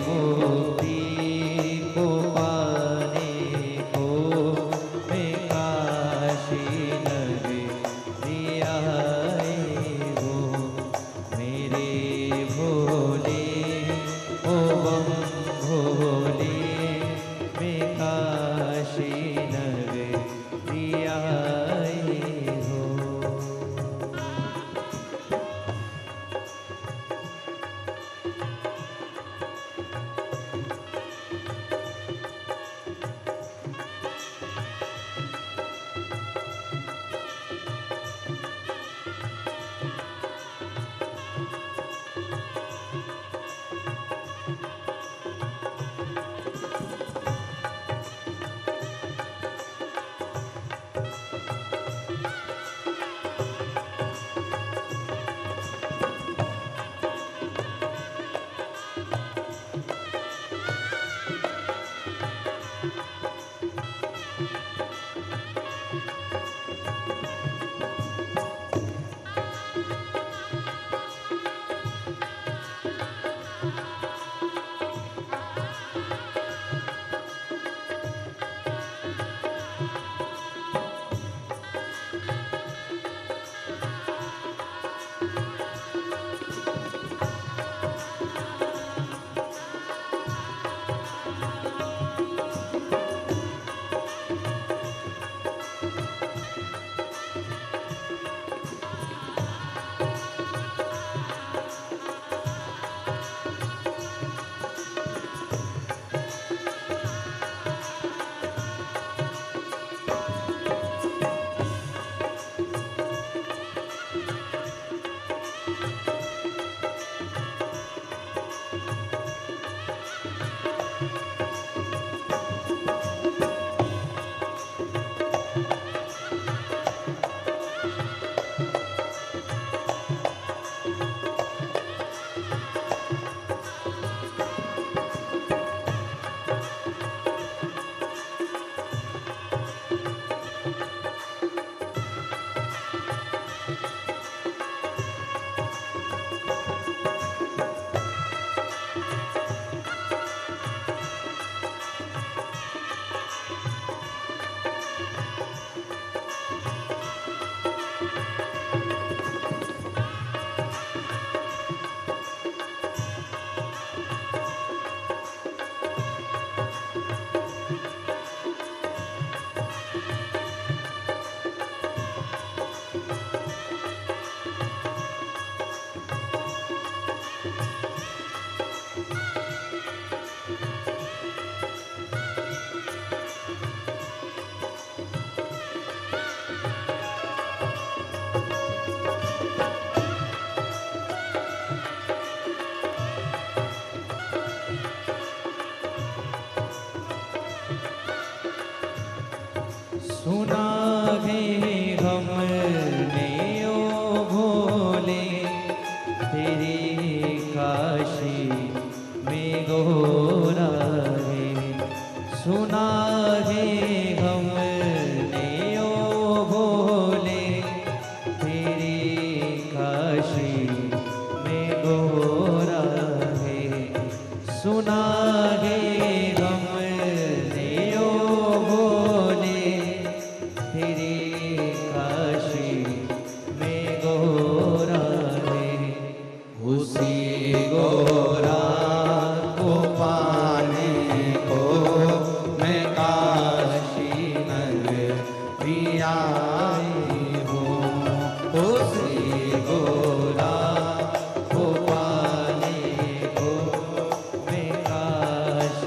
[SPEAKER 2] मुक्ति को पाने को मैं काशी नगरी आए हो। मेरे भोले ओ बम भोले मैं काशी नगरी आए हो। सुना है हमने ओ भोले तेरी काशी में गोरा है। सुना है हमने ओ भोले तेरी काशी में गोरा है। सुना है हमने ओ भोले तेरी काशी में गोरा है।
[SPEAKER 1] उसी गोरा को पाने को मैं काशी नगरी आई हूँ। उसी गोरा को पाने को मैं काशी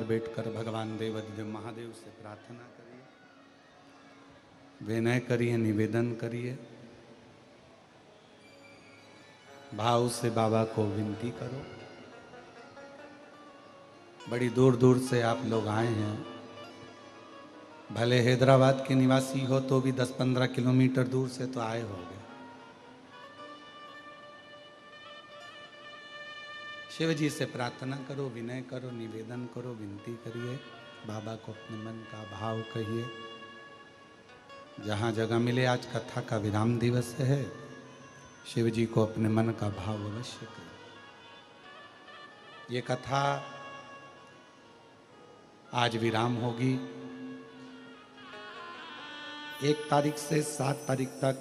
[SPEAKER 1] बैठकर भगवान देवाधिदेव महादेव से प्रार्थना करिए, विनय करिए, निवेदन करिए, भाव से बाबा को विनती करो। बड़ी दूर दूर से आप लोग आए हैं, भले हैदराबाद के निवासी हो तो भी 10-15 किलोमीटर दूर से तो आए होंगे। शिव जी से प्रार्थना करो, विनय करो, निवेदन करो, विनती करिए, बाबा को अपने मन का भाव कहिए। जहाँ जगह मिले, आज कथा का विराम दिवस है, शिव जी को अपने मन का भाव अवश्य करें। ये कथा आज विराम होगी। 1 तारीख से 7 तारीख तक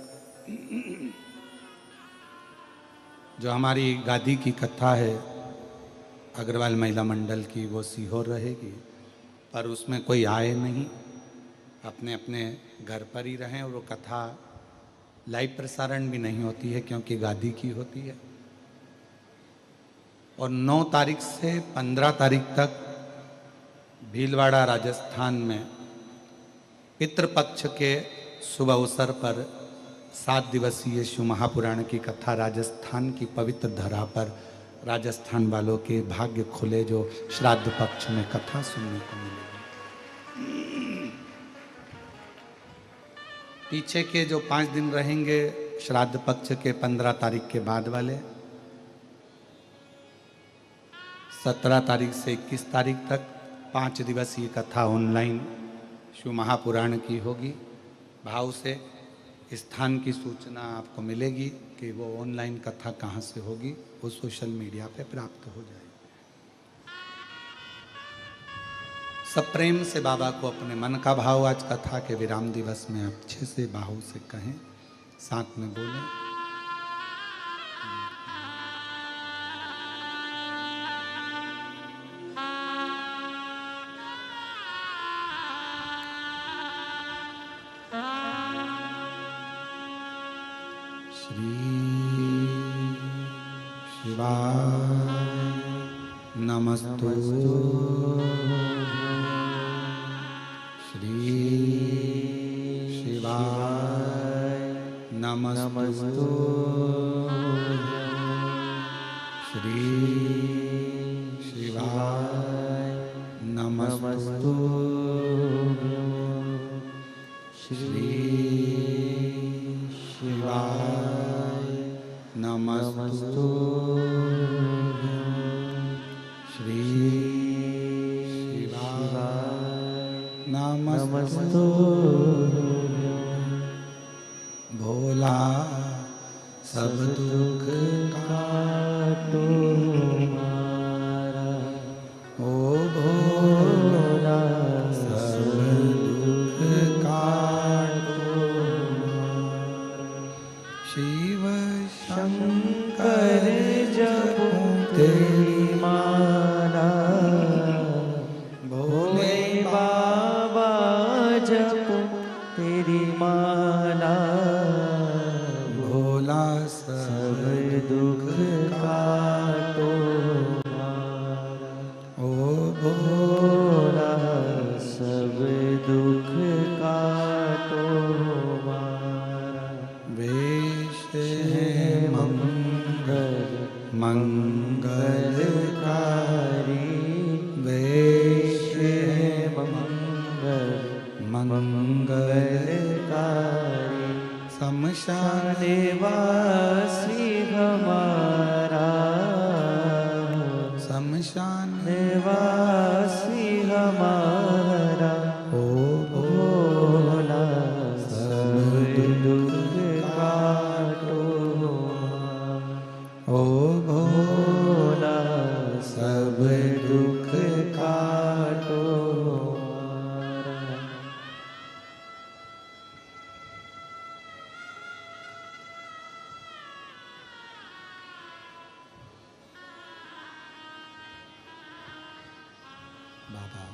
[SPEAKER 1] जो हमारी गादी की कथा है अग्रवाल महिला मंडल की, वो सीहोर रहेगी, पर उसमें कोई आए नहीं, अपने अपने घर पर ही रहें। और वो कथा लाइव प्रसारण भी नहीं होती है क्योंकि गादी की होती है। और 9 तारीख से 15 तारीख तक भीलवाड़ा राजस्थान में पितृपक्ष के शुभ अवसर पर 7 दिवसीय शिव महापुराण की कथा राजस्थान की पवित्र धरा पर राजस्थान वालों के भाग्य खुले, जो श्राद्ध पक्ष में कथा सुनने को मिलेगी। पीछे के जो 5 दिन रहेंगे श्राद्ध पक्ष के 15 तारीख के बाद वाले, 17 तारीख से 21 तारीख तक 5 दिवसीय कथा ऑनलाइन शिव महापुराण की होगी। भाव से स्थान की सूचना आपको मिलेगी कि वो ऑनलाइन कथा कहाँ से होगी, वो सोशल मीडिया पे प्राप्त हो जाएगी। सब प्रेम से बाबा को अपने मन का भाव आज कथा के विराम दिवस में अच्छे से भाव से कहें, साथ में बोलें। नमस्तु श्री शिवाय, नमस्तु श्री शिवाय, नमस्तु श्री शिवाय, नमस्तु श्री शिवाय, नमस्तु। भोला सब दुख काटो मारा, ओ भोला सब दुख काटो मारा। शिव शंकर जपो तेरी माला, भोले बाबा जपो तेरी माला। भोला सब दुख काटो मारा, ओ भोला सब दुख काटो मारा। वेश है मंगल मंगलकारी, वेश है मंगल मंगलकारी। शमशान निवासी हमारा, शमशान निवासी हमारा। ओ भोला सब दुख काटो, ओ भोला सब दुख काटो। बाबा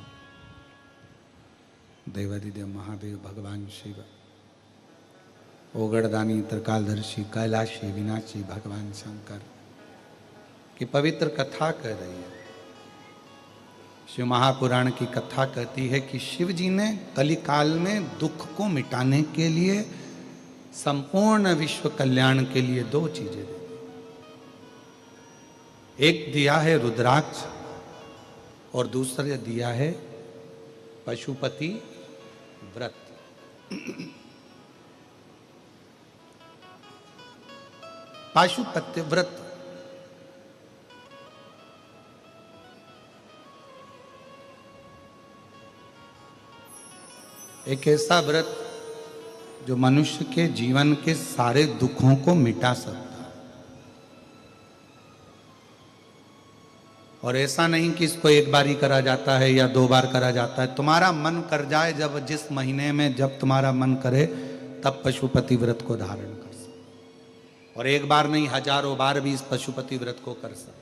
[SPEAKER 1] देवाधिदेव महादेव भगवान शिव, ओगड़दानी त्रिकालदर्शी कैलाशी विनाशी भगवान शंकर की पवित्र कथा कर रही है। शिव महापुराण की कथा कहती है कि शिव जी ने कलिकाल में दुख को मिटाने के लिए, संपूर्ण विश्व कल्याण के लिए दो चीजें दी। एक दिया है रुद्राक्ष और दूसरा दिया है पशुपति व्रत। पाशुपत्य व्रत एक ऐसा व्रत जो मनुष्य के जीवन के सारे दुखों को मिटा सकता है। और ऐसा नहीं कि इसको एक बार ही करा जाता है या 2 बार करा जाता है। तुम्हारा मन कर जाए, जब जिस महीने में जब तुम्हारा मन करे तब पशुपति व्रत को धारण कर सकते। और एक बार नहीं, हजारों बार भी इस पशुपति व्रत को कर सकते।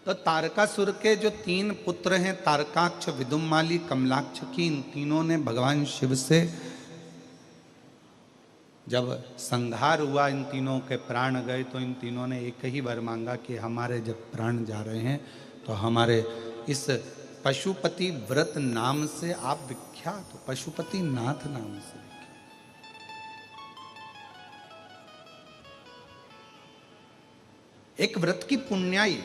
[SPEAKER 1] तो तारकासुर के जो 3 पुत्र हैं, तारकाक्ष, विदुम्माली, कमलाक्ष की, इन तीनों ने भगवान शिव से जब संहार हुआ, इन तीनों के प्राण गए, तो इन तीनों ने एक ही वर मांगा कि हमारे जब प्राण जा रहे हैं तो हमारे इस पशुपति व्रत नाम से आप विख्यात हो, पशुपति नाथ नाम से विख्यात। एक व्रत की पुण्याई,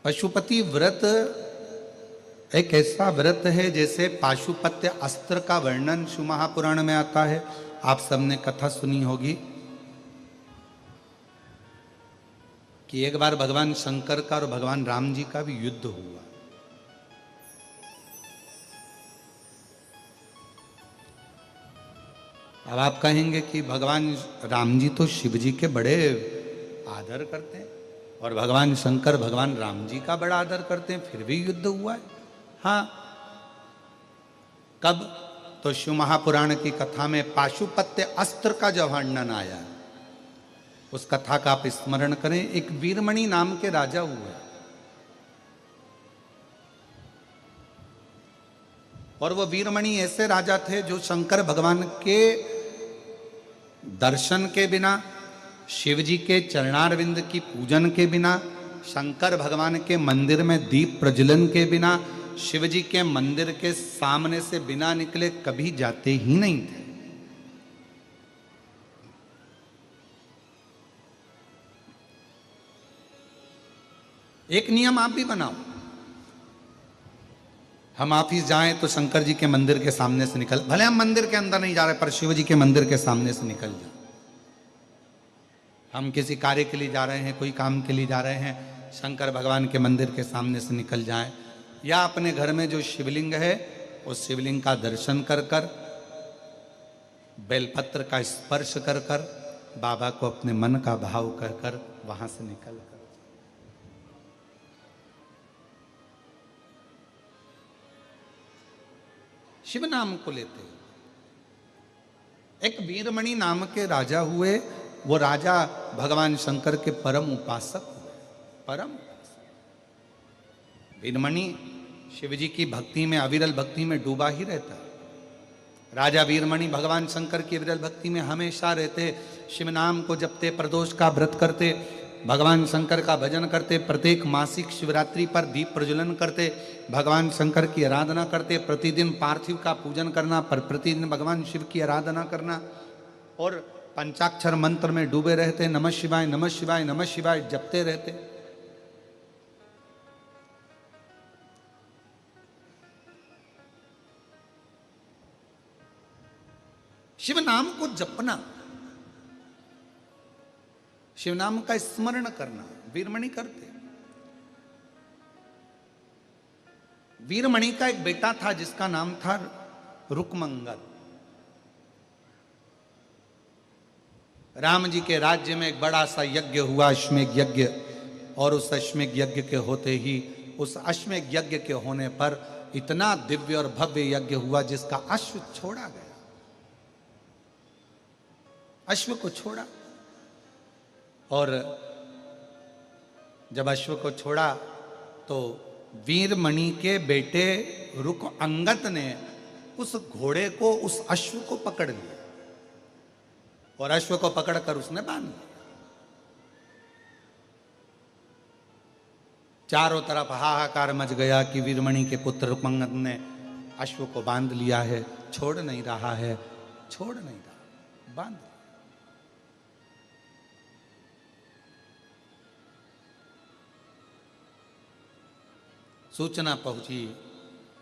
[SPEAKER 1] पशुपति व्रत एक ऐसा व्रत है जैसे पाशुपत्य अस्त्र का वर्णन शिव महापुराण में आता है। आप सबने कथा सुनी होगी कि एक बार भगवान शंकर का और भगवान राम जी का भी युद्ध हुआ। अब आप कहेंगे कि भगवान राम जी तो शिव जी के बड़े आदर करते हैं और भगवान शंकर भगवान राम जी का बड़ा आदर करते हैं, फिर भी युद्ध हुआ है। हाँ, कब? तो शिव महापुराण की कथा में पाशुपत्य अस्त्र का जब वर्णन आया, उस कथा का आप स्मरण करें। एक वीरमणि नाम के राजा हुए और वो वीरमणि ऐसे राजा थे जो शंकर भगवान के दर्शन के बिना, शिव जी के चरणारविंद की पूजन के बिना, शंकर भगवान के मंदिर में दीप प्रज्वलन के बिना, शिव जी के मंदिर के सामने से बिना निकले कभी जाते ही नहीं थे। एक नियम आप भी बनाओ, हम ऑफिस जाएं तो शंकर जी के मंदिर के सामने से निकल, भले हम मंदिर के अंदर नहीं जा रहे पर शिव जी के मंदिर के सामने से निकल जाए। हम किसी कार्य के लिए जा रहे हैं, कोई काम के लिए जा रहे हैं, शंकर भगवान के मंदिर के सामने से निकल जाएं। या अपने घर में जो शिवलिंग है उस शिवलिंग का दर्शन कर कर, बेलपत्र का स्पर्श कर कर, बाबा को अपने मन का भाव कर कर वहां से निकल कर शिव नाम को लेते। एक वीरमणि नाम के राजा हुए, वो राजा भगवान शंकर के परम उपासक हुए। परम वीरमणि शिव जी की भक्ति में, अविरल भक्ति में डूबा ही रहता है। राजा वीरमणि भगवान शंकर की अविरल भक्ति में हमेशा रहते, शिव नाम को जपते, प्रदोष का व्रत करते, भगवान शंकर का भजन करते, प्रत्येक मासिक शिवरात्रि पर दीप प्रज्वलन करते, भगवान शंकर की आराधना करते, प्रतिदिन पार्थिव का पूजन करना, पर प्रतिदिन भगवान शिव की आराधना करना और पंचाक्षर मंत्र में डूबे रहते, नमः शिवाय नमः शिवाय नमः शिवाय जपते रहते। शिव नाम को जपना, शिव नाम का स्मरण करना वीरमणि करते। वीरमणि का एक बेटा था जिसका नाम था रुकमंगल। राम जी के राज्य में एक बड़ा सा यज्ञ हुआ, अश्वमेध यज्ञ, और उस अश्वमेध यज्ञ के होते ही, उस अश्वमेध यज्ञ के होने पर इतना दिव्य और भव्य यज्ञ हुआ जिसका अश्व छोड़ा गया। अश्व को छोड़ा, और जब अश्व को छोड़ा तो वीरमणि के बेटे रुक अंगद ने उस घोड़े को, उस अश्व को पकड़ लिया और अश्व को पकड़कर उसने बांध लिया। चारों तरफ हाहाकार मच गया कि वीरमणि के पुत्र रुक्मंगद ने अश्व को बांध लिया है, छोड़ नहीं रहा है, छोड़ नहीं रहा, बांध लिया। सूचना पहुंची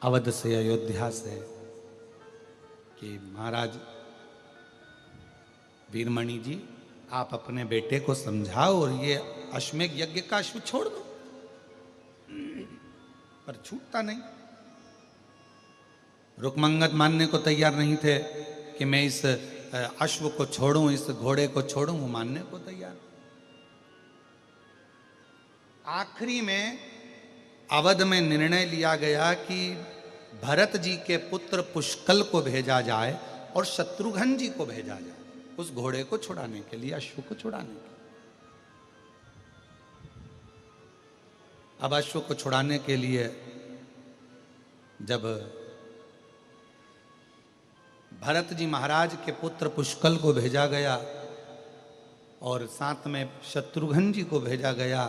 [SPEAKER 1] अवध से, अयोध्या से कि महाराज वीरमणि जी, आप अपने बेटे को समझाओ और ये अश्वमेध यज्ञ का अश्व छोड़ दो, पर छूटता नहीं। रुक्मंगद मानने को तैयार नहीं थे कि मैं इस अश्व को छोड़ूं, इस घोड़े को छोड़ूं, वो मानने को तैयार। आखिरी में अवध में निर्णय लिया गया कि भरत जी के पुत्र पुष्कल को भेजा जाए और शत्रुघ्न जी को भेजा जाए उस घोड़े को छुड़ाने के लिए, अश्व को छुड़ाने के लिए। अब अश्व को छुड़ाने के लिए जब भरत जी महाराज के पुत्र पुष्कल को भेजा गया और साथ में शत्रुघ्न जी को भेजा गया,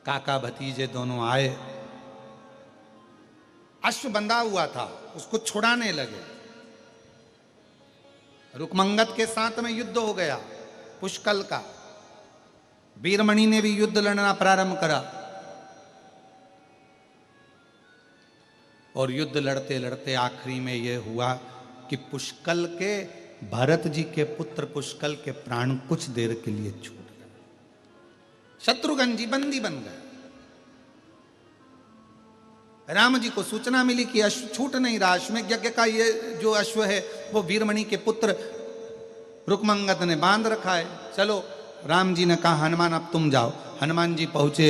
[SPEAKER 1] काका भतीजे दोनों आए, अश्व बंधा हुआ था, उसको छुड़ाने लगे। रुक्मंगद के साथ में युद्ध हो गया पुष्कल का, वीरमणि ने भी युद्ध लड़ना प्रारंभ करा और युद्ध लड़ते लड़ते आखिरी में यह हुआ कि पुष्कल के, भरत जी के पुत्र पुष्कल के प्राण कुछ देर के लिए छूट गए। शत्रुघ्न जी बंदी बन गए। राम जी को सूचना मिली कि अश्व छूट नहीं रहा, अश्वमेध यज्ञ का ये जो अश्व है वो वीरमणि के पुत्र रुक्मंगद ने बांध रखा है। चलो, राम जी ने कहा हनुमान अब तुम जाओ। हनुमान जी पहुंचे,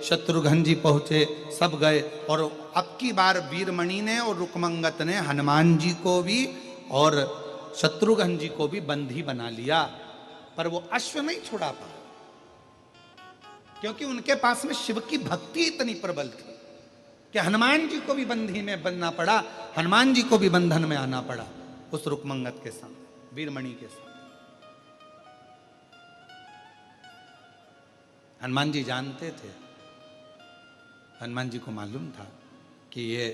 [SPEAKER 1] शत्रुघ्न जी पहुंचे, सब गए और अब की बार वीरमणि ने और रुक्मंगद ने हनुमान जी को भी और शत्रुघ्न जी को भी बंदी बना लिया, पर वो अश्व नहीं छुड़ा पाए क्योंकि उनके पास में शिव की भक्ति इतनी प्रबल थी कि हनुमान जी को भी बंदी में बनना पड़ा, हनुमान जी को भी बंधन में आना पड़ा उस रुक्मंगद के साथ, वीरमणि के साथ। हनुमान जी जानते थे, हनुमान जी को मालूम था कि ये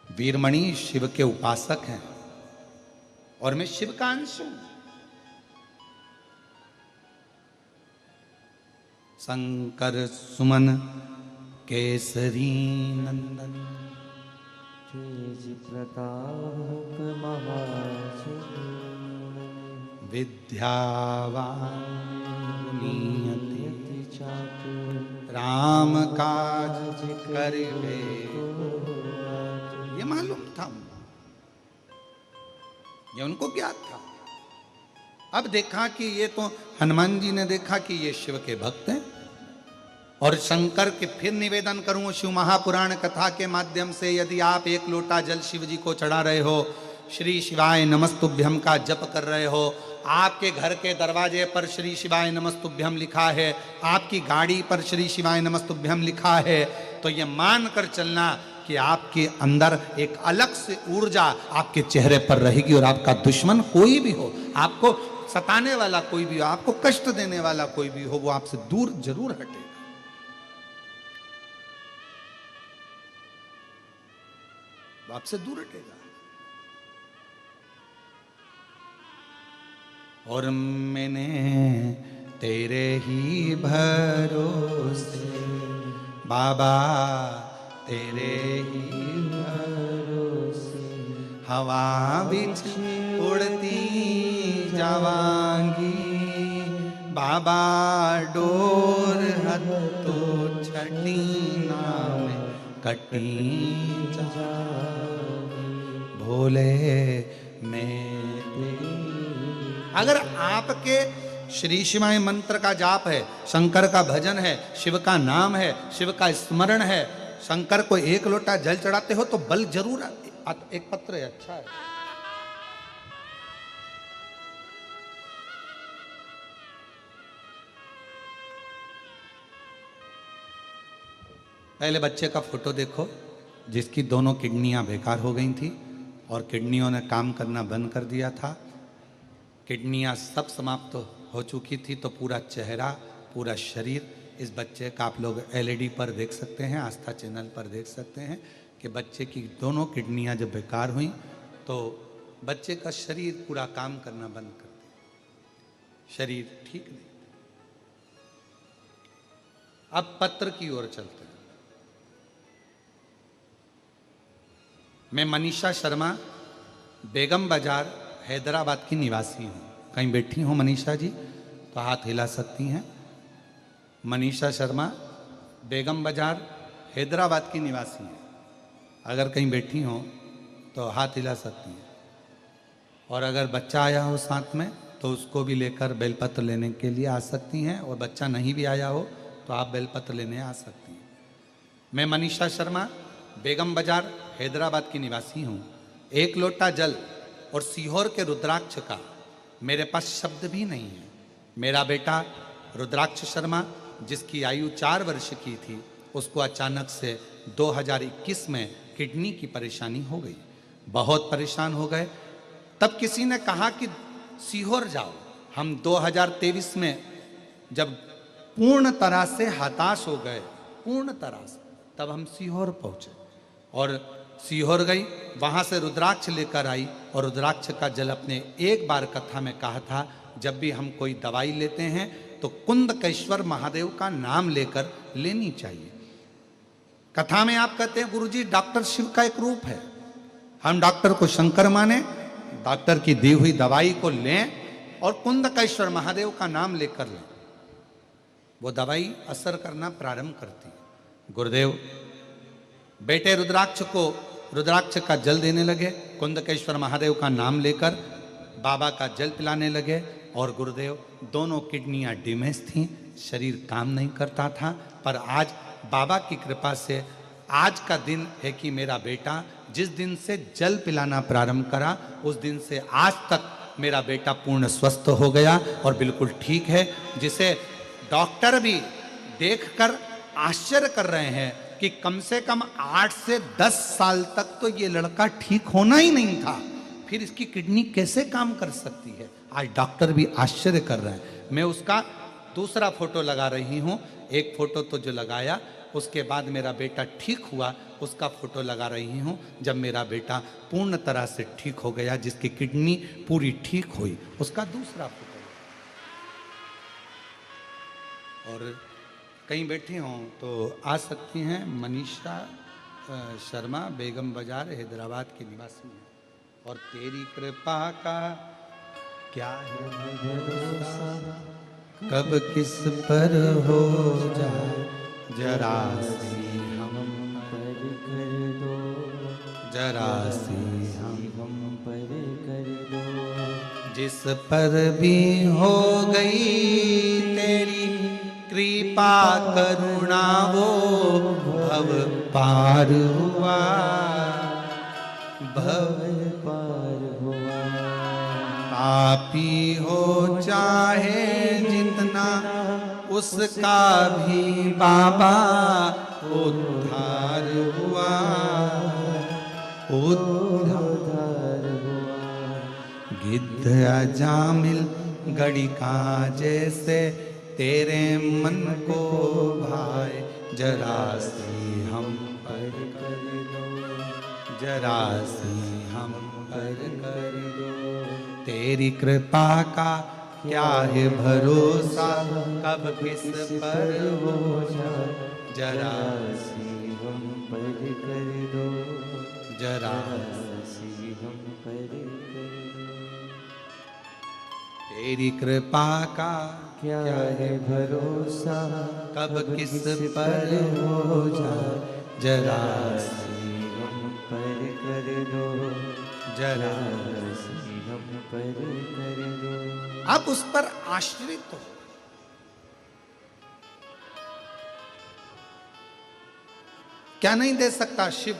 [SPEAKER 1] वीरमणि शिव के उपासक हैं और मैं शिव का अंश हूं। शंकर सुमन केसरी नंदन,
[SPEAKER 2] तेज प्रताप महाजगबंदन,
[SPEAKER 1] विद्यावान गुणियति
[SPEAKER 2] यति चातुर
[SPEAKER 1] राम काज करिबे। ये मालूम था, ये उनको ज्ञात था। अब देखा कि ये तो हनुमान जी ने देखा कि ये शिव के भक्त हैं और शंकर के फिर निवेदन करूं शिव महापुराण कथा के माध्यम से, यदि आप एक लोटा जल शिव जी को चढ़ा रहे हो, श्री शिवाय नमस्तुभ्यम का जप कर रहे हो, आपके घर के दरवाजे पर श्री शिवाय नमस्तुभ्यम लिखा है, आपकी गाड़ी पर श्री शिवाय नमस्तुभ्यम लिखा है, तो ये मान कर चलना कि आपके अंदर एक अलग से ऊर्जा आपके चेहरे पर रहेगी और आपका दुश्मन कोई भी हो, आपको सताने वाला कोई भी हो, आपको कष्ट देने वाला कोई भी हो, वो आपसे दूर जरूर हटेगा। वो आपसे दूर हटेगा। और मैंने तेरे ही भरोसे बाबा, तेरे ही
[SPEAKER 2] भरोसे
[SPEAKER 1] हवा बिच उड़ती जावांगी, बाबा डोर हतो छठी नाम कटी भोले मैं। अगर आपके श्री शिवाय मंत्र का जाप है, शंकर का भजन है, शिव का नाम है, शिव का स्मरण है, शंकर को एक लोटा जल चढ़ाते हो तो बल जरूर एक पत्र है, अच्छा है। पहले बच्चे का फोटो देखो, जिसकी दोनों किडनियां बेकार हो गई थी और किडनियों ने काम करना बंद कर दिया था। किडनियां सब समाप्त हो चुकी थी, तो पूरा चेहरा, पूरा शरीर इस बच्चे का आप लोग एलईडी पर देख सकते हैं, आस्था चैनल पर देख सकते हैं कि बच्चे की दोनों किडनियां जब बेकार हुई तो बच्चे का शरीर पूरा काम करना बंद कर दिया, शरीर ठीक नहीं। अब पत्र की ओर चलते हैं। मैं मनीषा शर्मा, बेगम बाजार, हैदराबाद की निवासी हूँ। कहीं बैठी हो मनीषा जी तो हाथ हिला सकती हैं। मनीषा शर्मा, बेगम बाजार, हैदराबाद की निवासी हैं। अगर कहीं बैठी हो तो हाथ हिला सकती हैं। और अगर बच्चा आया हो साथ में तो उसको भी लेकर बेलपत्र लेने के लिए आ सकती हैं, और बच्चा नहीं भी आया हो तो आप बेलपत्र लेने आ सकती हैं। मैं मनीषा शर्मा, बेगम बाजार, हैदराबाद की निवासी हूँ। एक लोटा जल और सीहोर के रुद्राक्ष का मेरे पास शब्द भी नहीं है। मेरा बेटा रुद्राक्ष शर्मा, जिसकी आयु 4 वर्ष की थी, उसको अचानक से 2021 में किडनी की परेशानी हो गई। बहुत परेशान हो गए। तब किसी ने कहा कि सीहोर जाओ। हम 2023 में जब पूर्ण तरह से हताश हो गए, पूर्ण तरह से, तब हम सीहोर पहुंचे और सीहोर गई, वहां से रुद्राक्ष लेकर आई और रुद्राक्ष का जल अपने एक बार कथा में कहा था, जब भी हम कोई दवाई लेते हैं तो कुंदकेश्वर महादेव का नाम लेकर लेनी चाहिए। कथा में आप कहते हैं गुरुजी डॉक्टर शिव का एक रूप है। हम डॉक्टर को शंकर माने, डॉक्टर की दी हुई दवाई को लें और कुंदकेश्वर महादेव का नाम लेकर लें, वो दवाई असर करना प्रारंभ करती है। गुरुदेव बेटे रुद्राक्ष को रुद्राक्ष का जल देने लगे, कुंदकेश्वर महादेव का नाम लेकर बाबा का जल पिलाने लगे, और गुरुदेव दोनों किडनियां डिमेज थीं, शरीर काम नहीं करता था। पर आज बाबा की कृपा से आज का दिन है कि मेरा बेटा जिस दिन से जल पिलाना प्रारंभ करा, उस दिन से आज तक मेरा बेटा पूर्ण स्वस्थ हो गया और बिल्कुल ठीक है, जिसे डॉक्टर भी देखकर आश्चर्य कर रहे हैं कि कम से कम 8 से 10 साल तक तो ये लड़का ठीक होना ही नहीं था, फिर इसकी किडनी कैसे काम कर सकती है। आज डॉक्टर भी आश्चर्य कर रहे हैं। मैं उसका दूसरा फोटो लगा रही हूँ। एक फोटो तो जो लगाया उसके बाद मेरा बेटा ठीक हुआ, उसका फोटो लगा रही हूँ जब मेरा बेटा पूर्ण तरह से ठीक हो गया, जिसकी किडनी पूरी ठीक हुई, उसका दूसरा फोटो। और कहीं बैठी हों तो आ सकती हैं। मनीषा शर्मा, बेगम बाजार, हैदराबाद की निवासी हैं। और तेरी कृपा का क्या है भरोसा, कब किस पर हो जाए जरा सी हम
[SPEAKER 2] पर कर दो,
[SPEAKER 1] जरा सी
[SPEAKER 2] हम पर कर दो।
[SPEAKER 1] जिस पर भी हो गई तेरी कृपा करुणा, वो भव पार हुआ, भव
[SPEAKER 2] पार हुआ।
[SPEAKER 1] पापी हो चाहे जितना, उसका भी बाबा उद्धार हुआ, उद्धार
[SPEAKER 2] हुआ।
[SPEAKER 1] गिद्ध अजामिल गड़िका जैसे तेरे मन को भाए, जरा सी हम
[SPEAKER 2] पर कर दो,
[SPEAKER 1] जरा सी हम
[SPEAKER 2] पर कर दो।
[SPEAKER 1] तेरी कृपा का क्या है भरोसा, कब किस पर हो जाए जरा
[SPEAKER 2] सी हम पर कर दो,
[SPEAKER 1] जरा
[SPEAKER 2] सी हम पर कर दो।
[SPEAKER 1] तेरी कृपा का
[SPEAKER 2] क्या है भरोसा,
[SPEAKER 1] कब किस पर हो जाए जरा
[SPEAKER 2] सी हम पर कर दो,
[SPEAKER 1] जरा
[SPEAKER 2] सी हम पर कर दो।
[SPEAKER 1] आप उस पर आश्रित हो। क्या नहीं दे सकता शिव?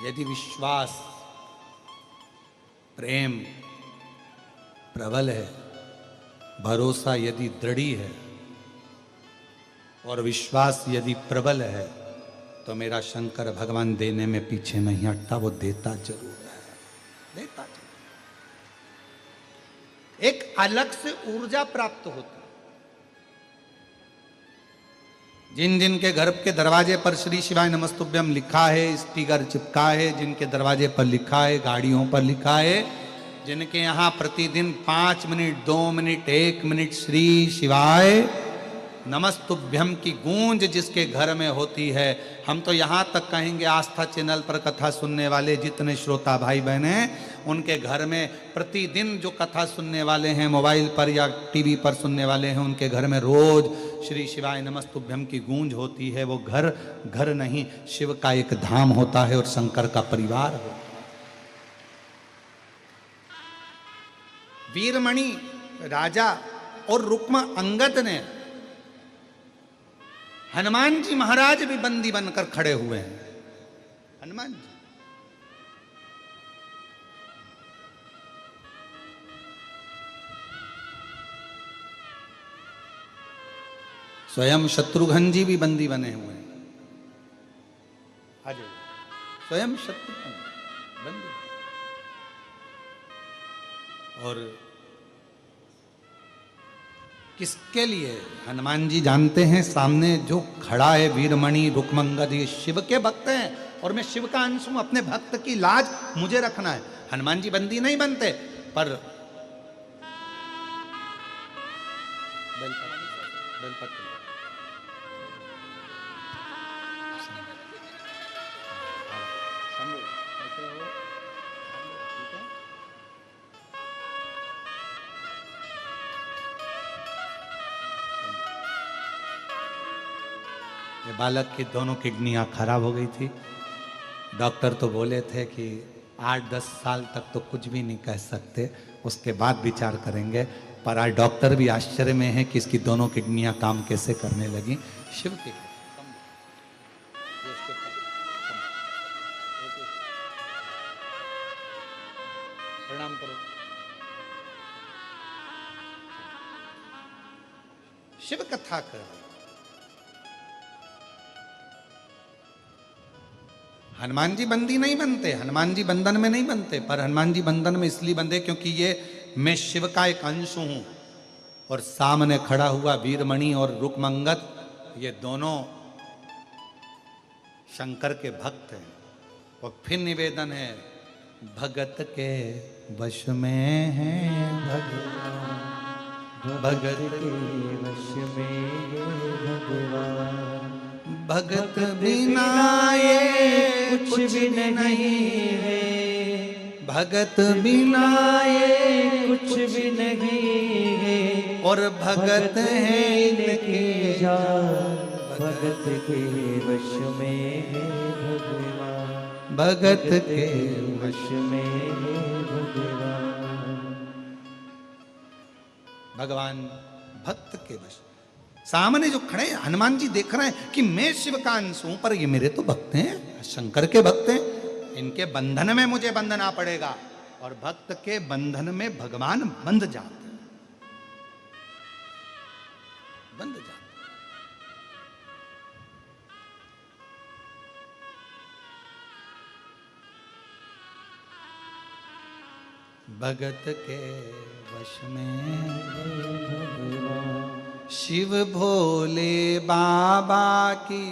[SPEAKER 1] यदि विश्वास, प्रेम प्रबल है, भरोसा यदि दृढ़ है और विश्वास यदि प्रबल है तो मेरा शंकर भगवान देने में पीछे नहीं हटता, वो देता जरूर है, देता जरूर। एक अलग से ऊर्जा प्राप्त होती है। जिन जिन के घर के दरवाजे पर श्री शिवाय नमस्तुभ्यम लिखा है, स्टिकर चिपका है, जिनके दरवाजे पर लिखा है, गाड़ियों पर लिखा है, जिनके यहाँ प्रतिदिन 5 मिनट, 2 मिनट, 1 मिनट श्री शिवाय नमस्तुभ्यम की गूंज जिसके घर में होती है, हम तो यहाँ तक कहेंगे आस्था चैनल पर कथा सुनने वाले जितने श्रोता भाई बहन हैं, उनके घर में प्रतिदिन जो कथा सुनने वाले हैं, मोबाइल पर या टीवी पर सुनने वाले हैं, उनके घर में रोज श्री शिवाय नमस्तुभ्यम की गूंज होती है। वो घर घर नहीं, शिव का एक धाम होता है और शंकर का परिवार होता है। वीरमणि राजा और रुक्मा अंगद ने, हनुमान जी महाराज भी बंदी बनकर खड़े हुए हैं। हनुमान जी स्वयं शत्रुघ्न जी भी बंदी बने हुए हैं। आ जाइए, स्वयं शत्रुघ्न बंदी। और किसके लिए? हनुमान जी जानते हैं सामने जो खड़ा है वीरमणि रुक्मंगद, ये शिव के भक्त हैं और मैं शिव का अंश हूं, अपने भक्त की लाज मुझे रखना है। हनुमान जी बंदी नहीं बनते, पर बालक की दोनों किडनियां खराब हो गई थी। डॉक्टर तो बोले थे कि 8-10 साल तक तो कुछ भी नहीं कह सकते, उसके बाद विचार करेंगे। पर आज डॉक्टर भी आश्चर्य में है कि इसकी दोनों किडनियां काम कैसे करने लगी। शिव की प्रणाम करो। शिव कथा कर, हनुमान जी बंदी नहीं बनते, हनुमान जी बंधन में नहीं बनते, पर हनुमान जी बंधन में इसलिए बंधे क्योंकि ये मैं शिव का एक अंश हूं। और सामने खड़ा हुआ वीरमणि और रुक्मंगद, ये दोनों शंकर के भक्त हैं। और फिर निवेदन है, भगत के वश में है भगवान, भगत के वश में है भगवान, भगत बिना ये कुछ भी नहीं है, भगत बिना ये कुछ भी नहीं है, और भगत है इनकी जान, भगत के वश में है भगवान, भगत के वश में है भगवान। भगवान भक्त के वश। सामने जो खड़े हनुमान जी देख रहे हैं कि मैं शिव का अंश हूं, पर ये मेरे तो भक्त हैं, शंकर के भक्त हैं, इनके बंधन में मुझे बंधना पड़ेगा। और भक्त के बंधन में भगवान बंध जाते हैं, बंध जाते हैं। भगत के वश में भगवान, शिव भोले बाबा की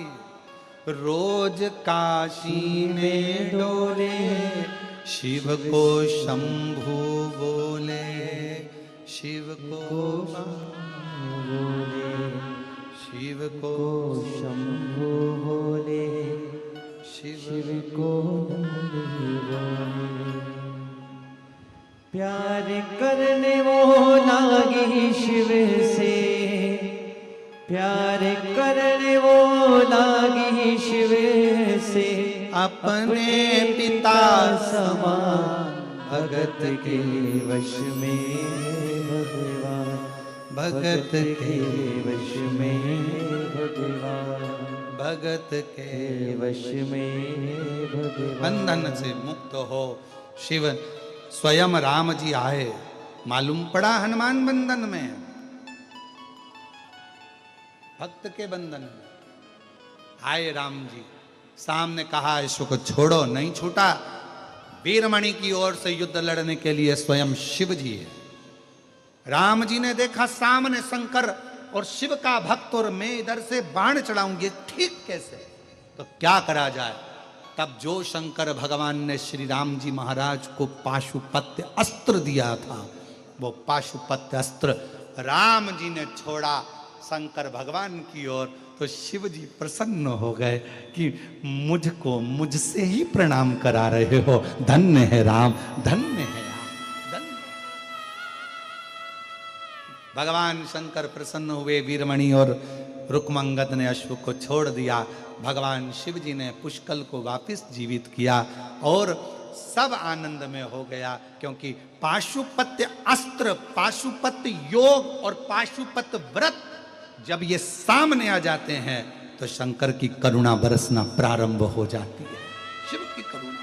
[SPEAKER 1] रोज काशी में डोले, शिव को शंभु बोले, शिव को बोले, शिव को शंभु बोले, शिव को बोले। प्यार करने वो लागी शिव से, प्यार करने वो लागी शिव से, अपने पिता समान, भगत के वश में भगवान, भगत के वश में भगवान, भगत के वश में भगवान। बंधन से मुक्त हो शिव स्वयं राम जी आए, मालूम पड़ा हनुमान बंधन में। भक्त के बंधन में आए राम जी, सामने कहा इसको छोड़ो, नहीं छूटा। वीरमणि की ओर से युद्ध लड़ने के लिए स्वयं शिव जी है। राम जी ने देखा सामने शंकर और शिव का भक्त, और मैं इधर से बाण चढ़ाऊंगी, ठीक कैसे? तो क्या करा जाए? तब जो शंकर भगवान ने श्री राम जी महाराज को पाशुपत्य अस्त्र दिया था, वो पाशुपत्य अस्त्र राम जी ने छोड़ा शंकर भगवान की ओर, तो शिव जी प्रसन्न हो गए कि मुझको मुझसे ही प्रणाम करा रहे हो, धन्य है राम, धन्य है राम, धन्य। भगवान शंकर प्रसन्न हुए, वीरमणि और रुक्मंगद ने अश्व को छोड़ दिया। भगवान शिव जी ने पुष्कल को वापस जीवित किया और सब आनंद में हो गया, क्योंकि पाशुपत्य अस्त्र, पाशुपत्य योग और पाशुपत्य व्रत जब ये सामने आ जाते हैं तो शंकर की करुणा बरसना प्रारंभ हो जाती है, शिव की करुणा।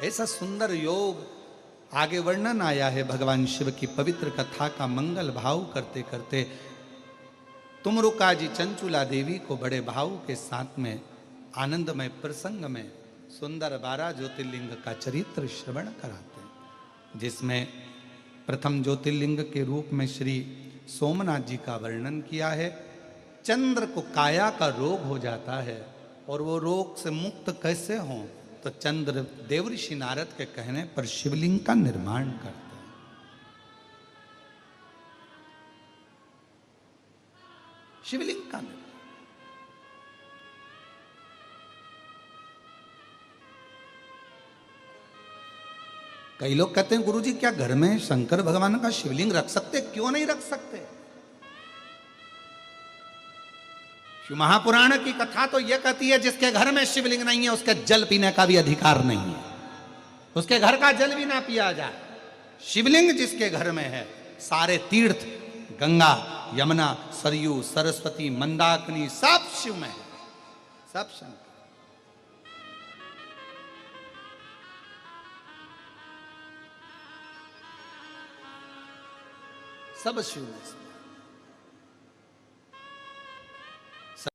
[SPEAKER 1] ऐसा सुंदर योग आगे वर्णन आया है भगवान शिव की पवित्र कथा का मंगल भाव करते करते। तुमरुका जी चंचुला देवी को बड़े भाव के साथ में आनंदमय प्रसंग में सुंदर 12 ज्योतिर्लिंग का चरित्र श्रवण कराते हैं, जिसमें प्रथम ज्योतिर्लिंग के रूप में श्री सोमनाथ जी का वर्णन किया है। चंद्र को काया का रोग हो जाता है और वो रोग से मुक्त कैसे हों, तो चंद्र देवऋषि नारद के कहने पर शिवलिंग का निर्माण करते हैं। शिवलिंग का निर्माण, कई लोग कहते हैं गुरुजी क्या घर में शंकर भगवान का शिवलिंग रख सकते? क्यों नहीं रख सकते? शिव महापुराण की कथा तो यह कहती है जिसके घर में शिवलिंग नहीं है उसके जल पीने का भी अधिकार नहीं है, उसके घर का जल भी ना पिया जाए। शिवलिंग जिसके घर में है, सारे तीर्थ गंगा, यमुना, सरयू, सरस्वती, मंदाकिनी सब शिव में है, सब शंकर। सब शिव में।